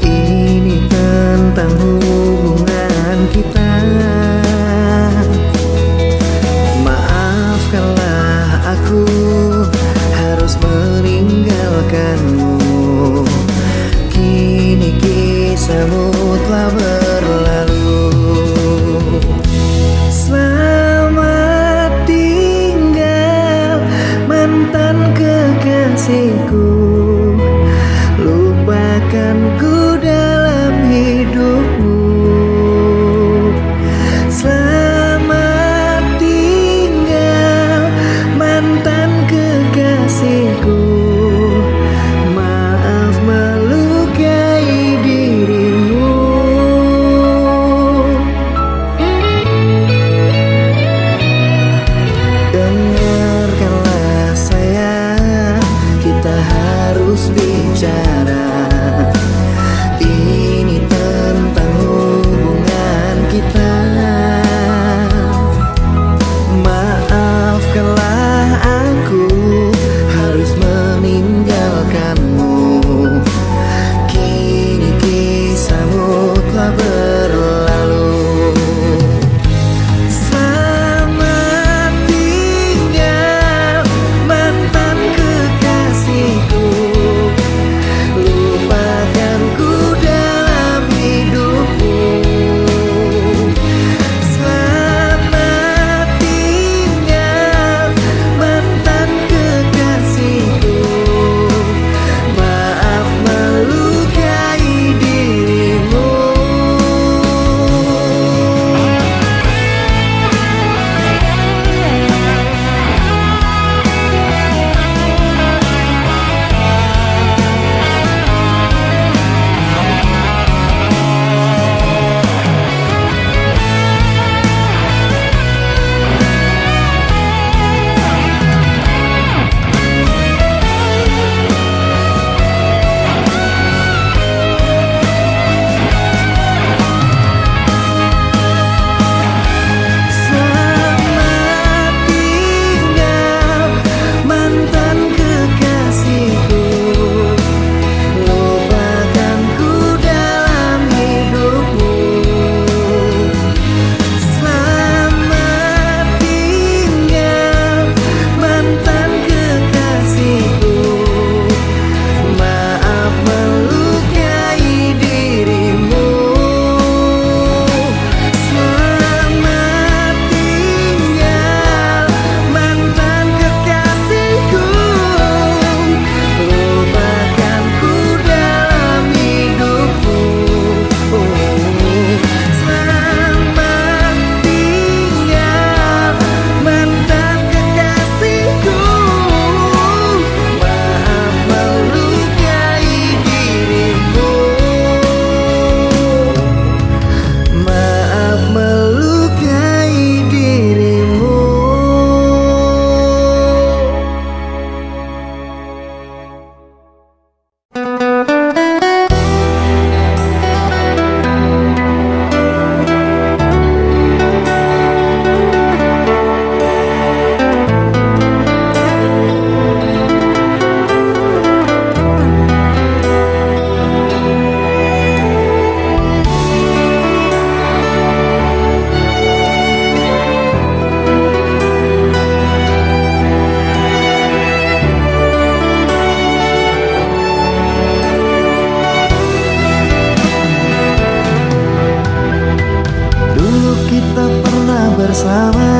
Ini tentang hubungan kita. Maafkanlah aku harus meninggalkanmu. Kini kisahmu telah berlalu. Selamat tinggal mantan kekasihku. Lupakanku dalam hidupmu. Selamat tinggal mantan kekasihku. Maaf melukai dirimu. Dengarkanlah sayang, kita harus bicara. Ini tentang hubungan kita. Maafkanlah aku harus meninggalkanmu. Kini kisahmu telah berlalu. Selamat tinggal mantan kekasihku. Lupakanku dalam hidupmu. Selamat tinggal mantan kekasihku. Maaf melukai dirimu. Selamat tinggal mantan kekasihku. Lupakanku dalam hidupmu. Selamat tinggal mantan kekasihku. Maaf melukai dirimu. Selamat tinggal mantan kekasihku. Lupakanku dalam hidupmu. Selamat tinggal mantan kekasihku. Maaf melukai dirimu. Maaf melukai dirimu. Dulu kita pernah bersama,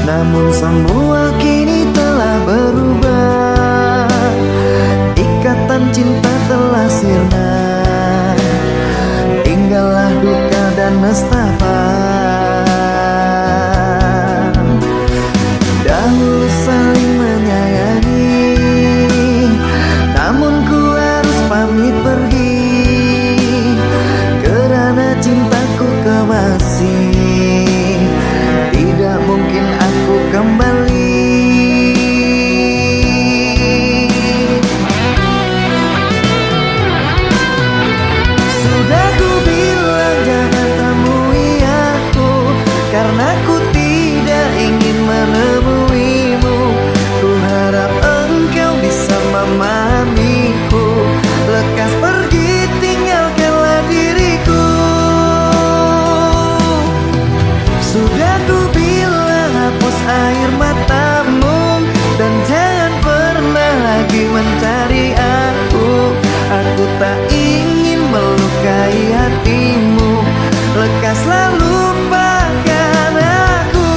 namun semua kini telah berubah. Ikatan cinta telah sirna, tinggallah duka dan nestapa. Dahulu saling menyayangi, namun ku harus pamit pergi. Kerana cintaku kebasi, tidak mungkin aku kembali. Sudah ku bilang jangan temui air matamu, dan jangan pernah lagi mencari aku. Aku tak ingin melukai hatimu, lekaslah lupakan aku.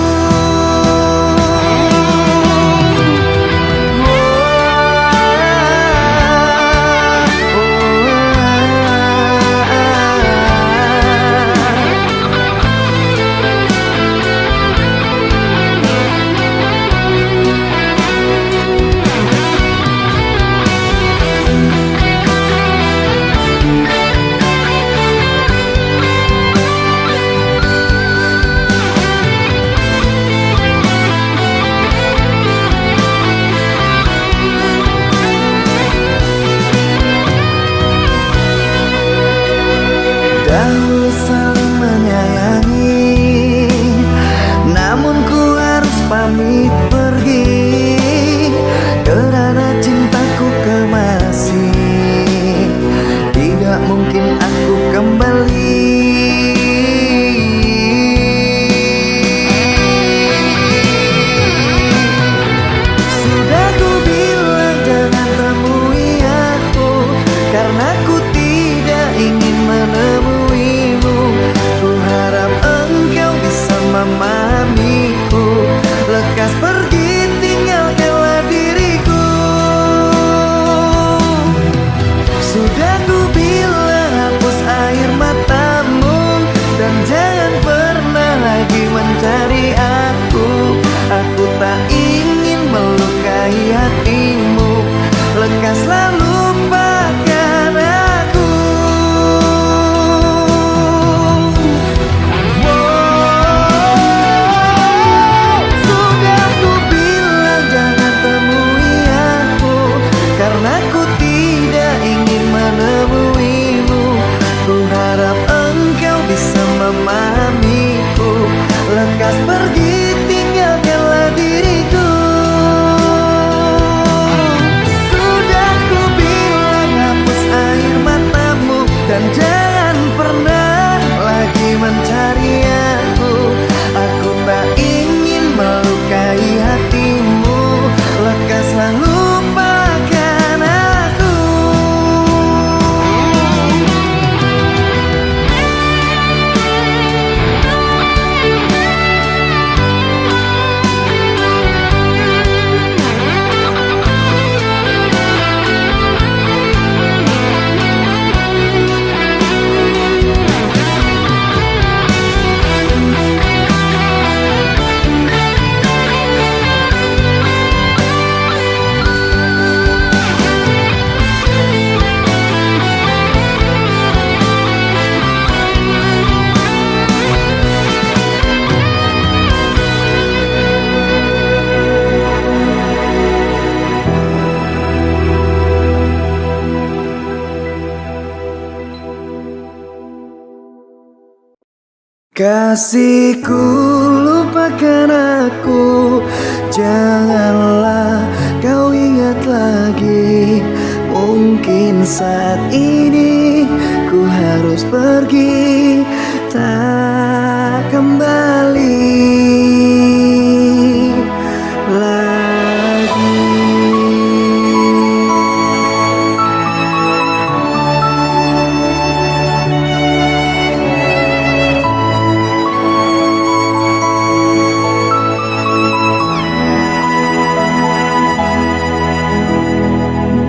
Dahulu saling menyayangi, namun ku harus pamit pergi karena cintaku kemasi. Tidak mungkin aku kembali. Sudah ku bilang jangan temui aku, karena ku tidak ingin menemuimu. Ku harap engkau bisa memahamiku, lekas pergi tinggalkanlah diriku. Sudah ku bilang hapus air matamu, dan jangan pernah lagi mencari aku. Aku tak ingin melukai hatimu, lekaslah lupakan aku. Sudah ku bilang jangan temui aku, karena ku tidak ingin menemuimu. Ku harap engkau bisa memahamiku, lekas pergi tinggalkanlah diriku. Sudah ku bilang hapus air matamu, dan jangan pernah lagi mencari aku. Aku tak ingin melukai hatimu, lekaslah lupakan aku. Kasihku, lupakan aku, janganlah kau ingat lagi. Mungkin saat ini ku harus pergi, tak kembali lagi.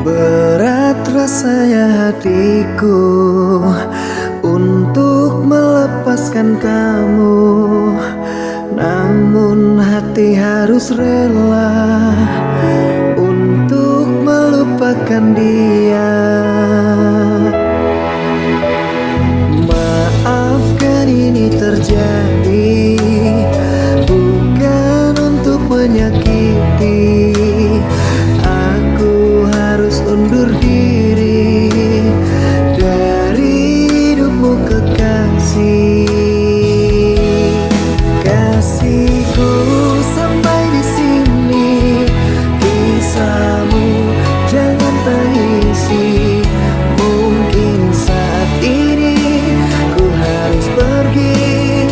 Berat rasanya hatiku untuk melepaskan kamu, namun hati harus rela untuk melupakan dia. Maafkan ini terjadi, bukan untuk menyakiti. Aku harus undur diri dari hidupmu kekasih. Kasihku, sampai di sini kisahmu jangan tangisi. Mungkin saat ini ku harus pergi,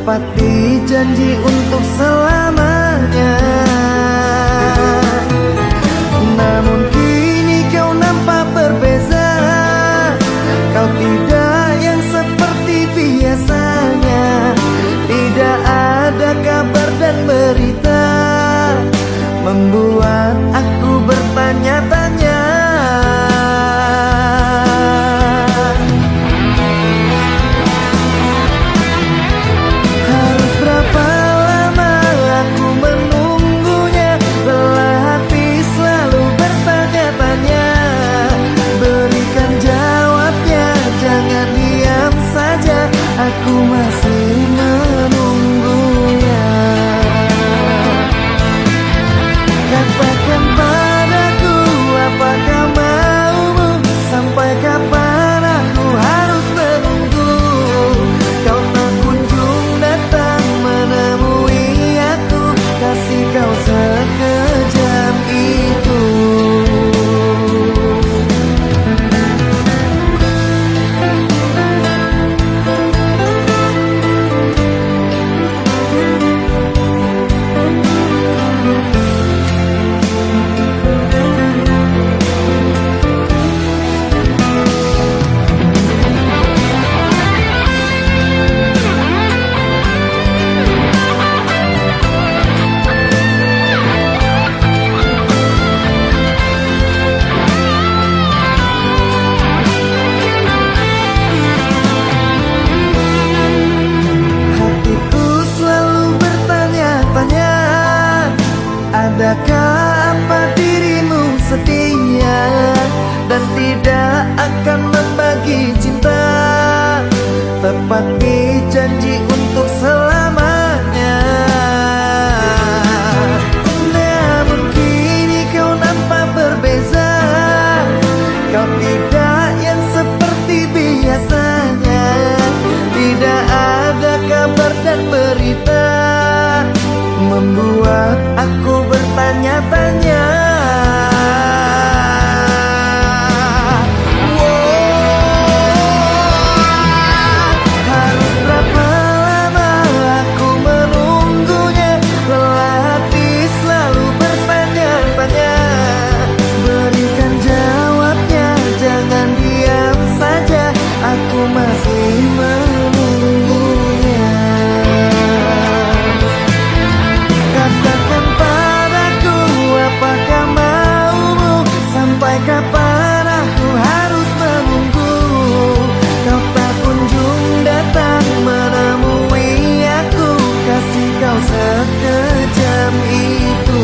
tepati janji untuk selamanya. Namun kini kau nampak berbeza, kau tidak yang seperti biasanya. Tidak ada kabar dan berita, membuat aku bertanya-tanya. Harus berapa lama aku menunggunya, lelah hati selalu bertanya-tanya. Berikan jawabnya, jangan diam saja, aku masih menunggunya. Katakan padaku, apakah maumu? Sampai kapan aku harus menunggu? Kau tak kunjung datang menemui aku, kasih kau sekejam itu. Adakah apa dirimu setia dan tidak akan membagi cinta, tepati janji untuk selamanya. Namun kini kau nampak berbeza, kau tidak yang seperti biasanya. Tidak ada kabar dan berita, membuat aku bertanya-tanya. Harus berapa lama aku menunggunya, lelah hati selalu bertanya-tanya. Berikan jawabnya, jangan diam saja, aku masih menunggunya. Katakan padaku, apakah maumu? Sampai kapan aku harus menunggu? Kau tak kunjung datang menemui aku, kasih kau sekejam itu.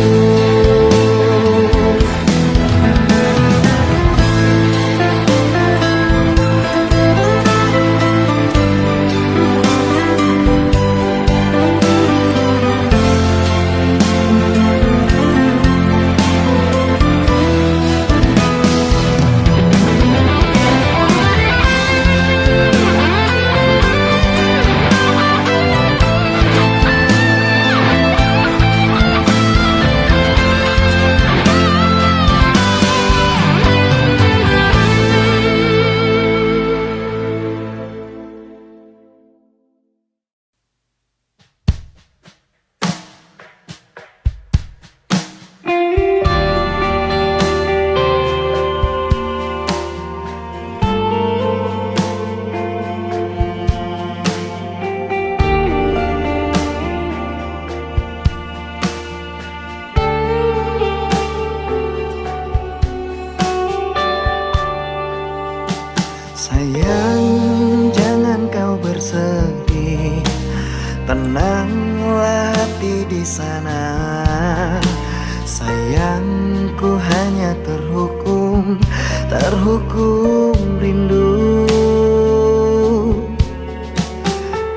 Sayang, jangan kau bersedih, tenanglah hati di sana. Sayangku hanya terhukum rindu.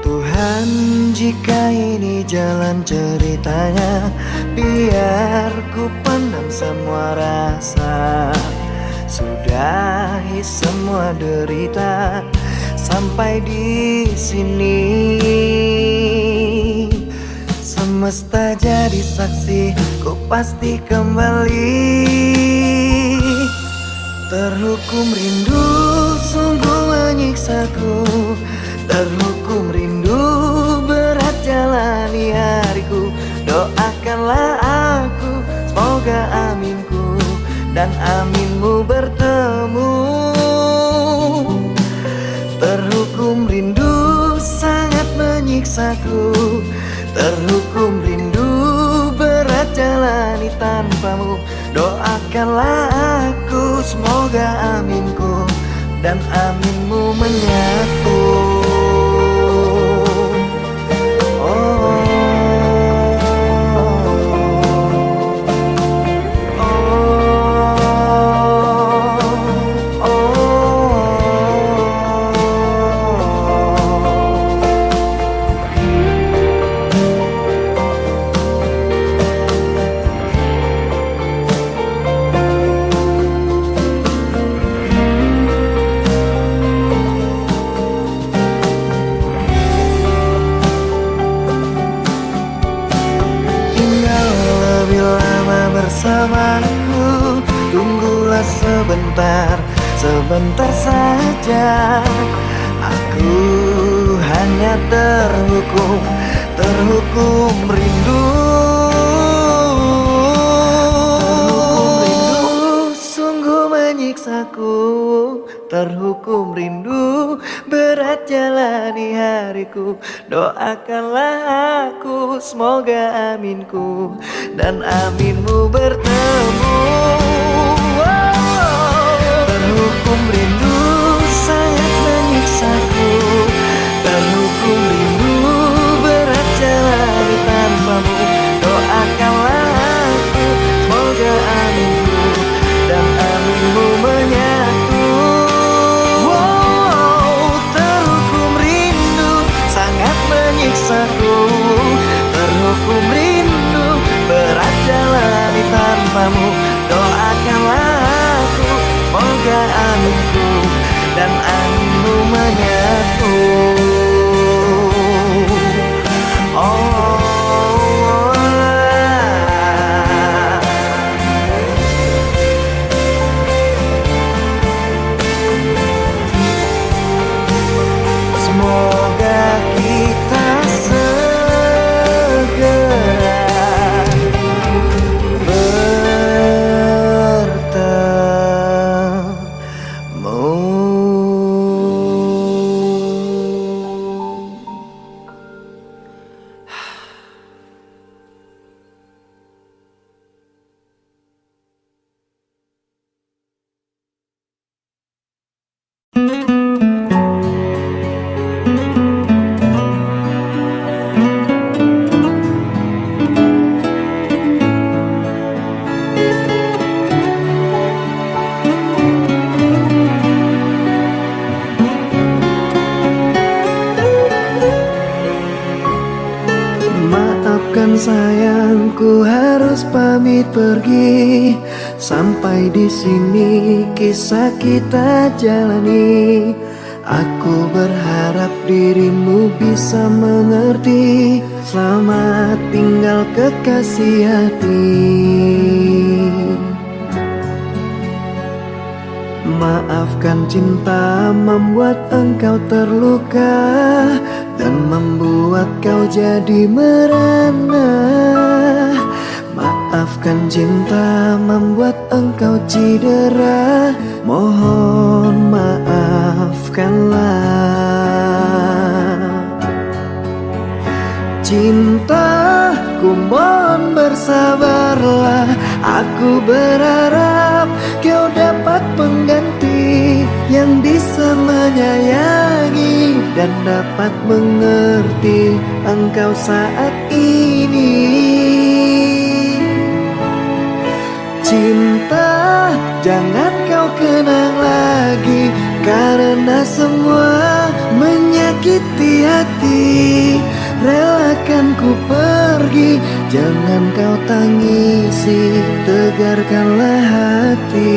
Tuhan, jika ini jalan ceritanya, biar ku pendam semua rasa. Sudahi semua derita sampai di sini. Semesta jadi saksi, ku pasti kembali. Terhukum rindu sungguh menyiksaku, terhukum rindu berat jalani hariku. Doakanlah aku, semoga aminku dan aminmu bertemu. Terhukum rindu sangat menyiksaku, terhukum rindu berat jalani tanpamu. Doakanlah aku, semoga aminku dan aminmu menyatu. Bersamaku, tunggulah sebentar, sebentar saja. Aku hanya terhukum, terhukum rindu. Terhukum rindu sungguh menyiksaku, terhukum rindu berat jalani hariku. Doakanlah aku, semoga aminku dan aminmu bertemu. Terhukum rindu sangat menyiksaku, terhukum rindu berat jalani tanpamu. Doakanlah aku, semoga aminku dan aminmu menyatu. Terhukum rindu sangat menyiksaku, terhukum rindu berat jalani tanpamu. Doakanlah aku, semoga aminku dan aminmu menyatu. Semoga kita sayangku harus pamit pergi. Sampai di sini kisah kita jalani. Aku berharap dirimu bisa mengerti. Selamat tinggal kekasih hati. Maafkan cinta membuat engkau terluka dan membuat kau jadi merana. Maafkan cinta membuat engkau cedera. Mohon maafkanlah. Cintaku mohon bersabarlah. Aku berharap kau dapat pengganti yang bisa menyayangi dan dapat mengerti engkau saat ini. Cinta jangan kau kenang lagi, karena semua menyakiti hati. Relakan ku pergi, jangan kau tangisi, tegarkanlah hati.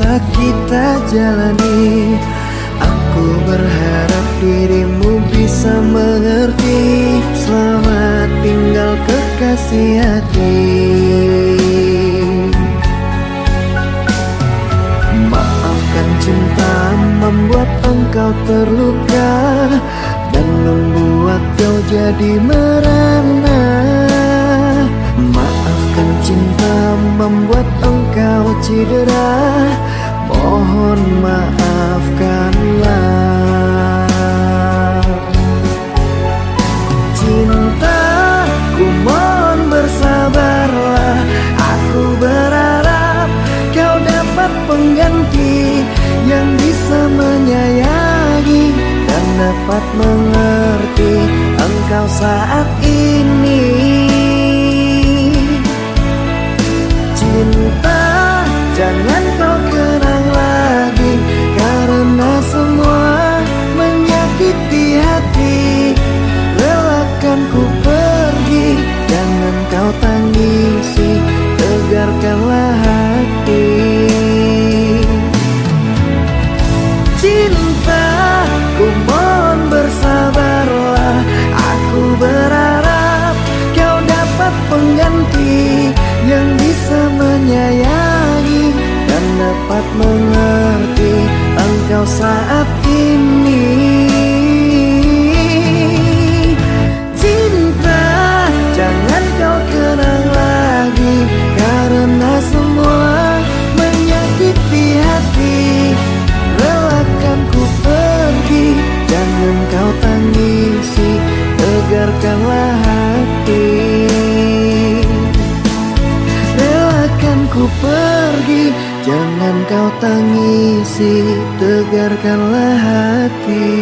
bisa kita jalani. Aku berharap dirimu bisa mengerti. Selamat tinggal kekasih hati. Maafkan cinta membuat engkau terluka dan membuat kau jadi merana. Maafkan cinta membuat engkau cedera. Mohon maafkanlah. Cintaku mohon bersabarlah. Aku berharap kau dapat pengganti yang bisa menyayangi dan dapat mengerti engkau saat ini. Cinta, jangan kau kenang lagi, karena semua menyakiti hati. Relakan ku pergi, jangan kau tangisi, tegarkanlah hati. Cinta, ku mohon bersabarlah. Aku berharap kau dapat pengganti yang bisa menyayangi dan dapat mengerti engkau saat ini. Cinta, jangan kau kenang lagi, karena semua menyakiti hati. Relakan ku pergi, jangan kau tangisi, tegarkanlah hati. Relakan ku pergi, jangan kau tangisi, tegarkanlah hati.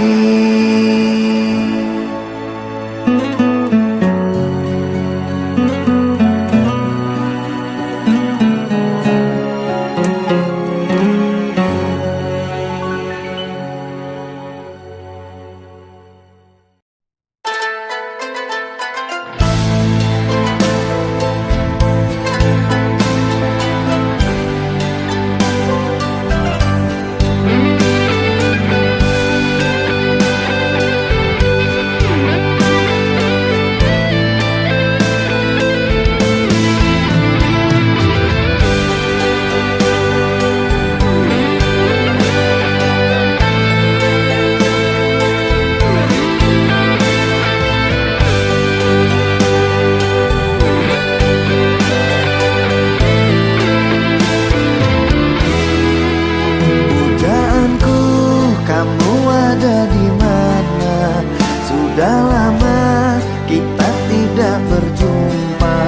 Sudah lama kita tidak berjumpa.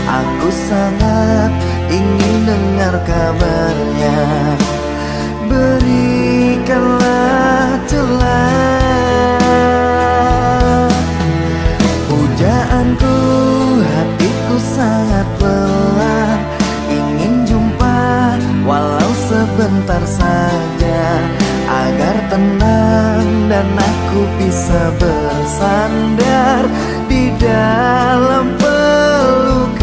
Aku sangat ingin dengar kabarnya. Berikanlah celah. Pujaanku, hatiku sangat lelah. Ingin jumpa walau sebentar saja, agar tenang dan aku bisa bersandar di dalam pelukan.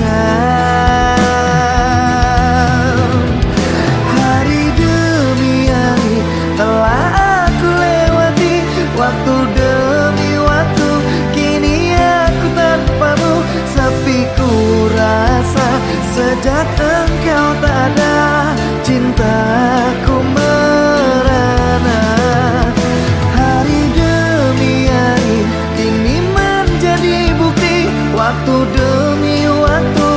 Hari demi hari telah aku lewati, waktu demi waktu kini aku tanpamu. Sepi ku rasa sejak engkau tak ada, cintaku merana. Hari demi hari kini menjadi bukti, waktu demi waktu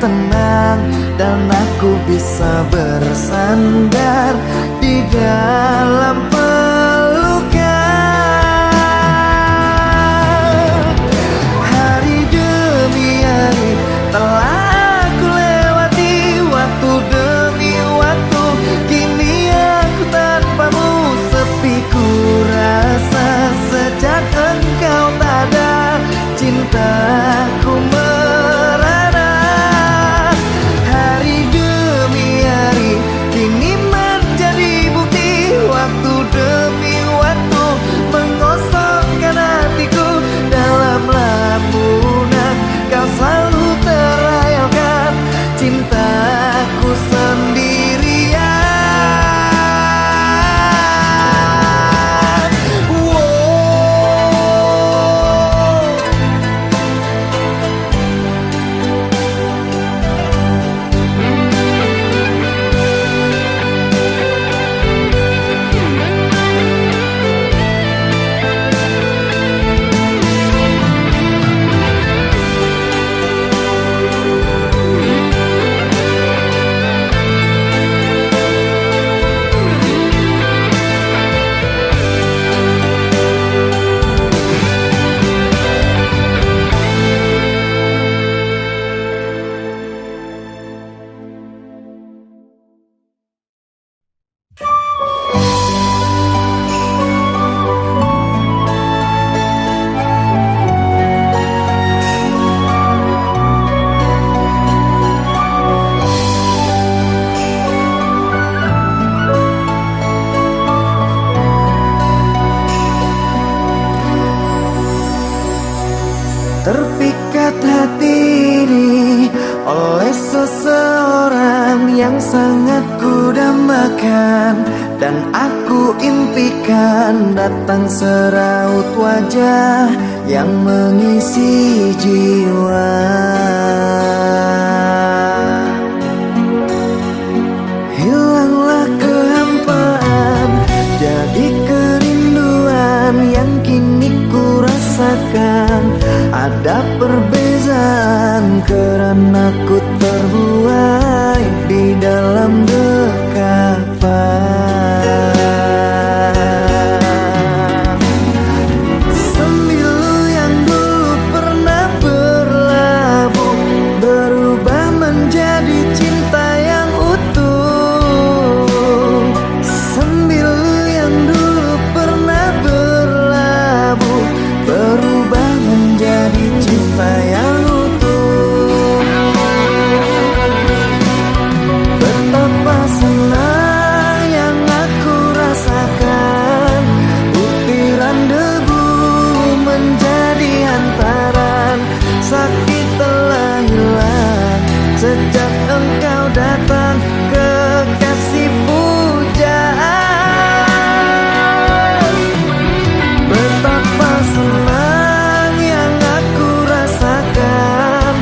tenang dan aku bisa bersandar di dalam pelukan. Hari demi hari telah aku lewati, waktu demi waktu kini aku tanpamu sepi ku rasa. Sejak engkau tak ada cintaku merana. Hari demi hari kini menjadi bukti, waktu demi waktu mengosongkan hatiku. Dalam lamunan kau selalu terayalkan cintaku sendirian. Terpikat hati ini oleh seseorang yang sangat kudambakan, dan aku impikan datang seraut wajah yang mengisi jiwa. Hilanglah kehampaan, jadi kerinduan yang kini ku rasakan. Ada perbezaan karena ku terbuai di dalam dekapan. Sembilu yang dulu pernah berlabuh berubah menjadi cinta yang utuh. Sembilu yang dulu pernah berlabuh berubah menjadi cinta yang utuh. Betapa senang yang aku rasakan, butiran debu menjadi hantaran. Sakit telah hilang sejak engkau datang, kekasih pujaan. Betapa senang yang aku rasakan,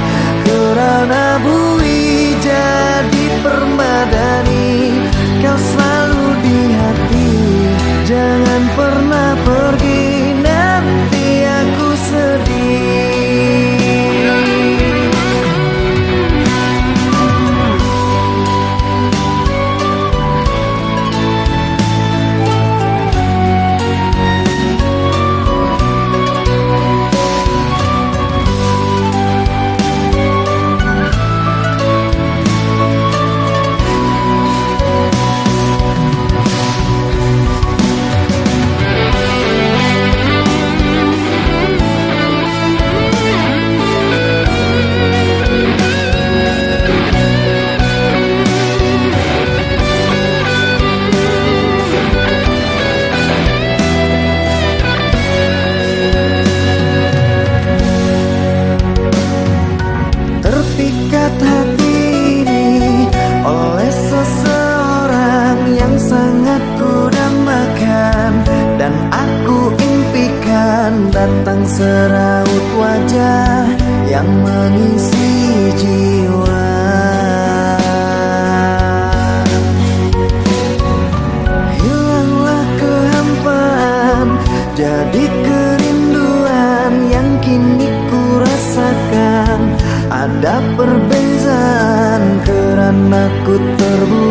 kerana bui jadi permadani. Kau selalu di hati, jangan pernah pergi, nanti aku sedih. Terpikat hati ini oleh seseorang yang sangat kudambakan, dan aku impikan datang seraut wajah yang mengisi jiwa. Hilanglah kehampaan, jadi kerinduan yang kini ku rasakan. Ada perbezaan aku terbuai.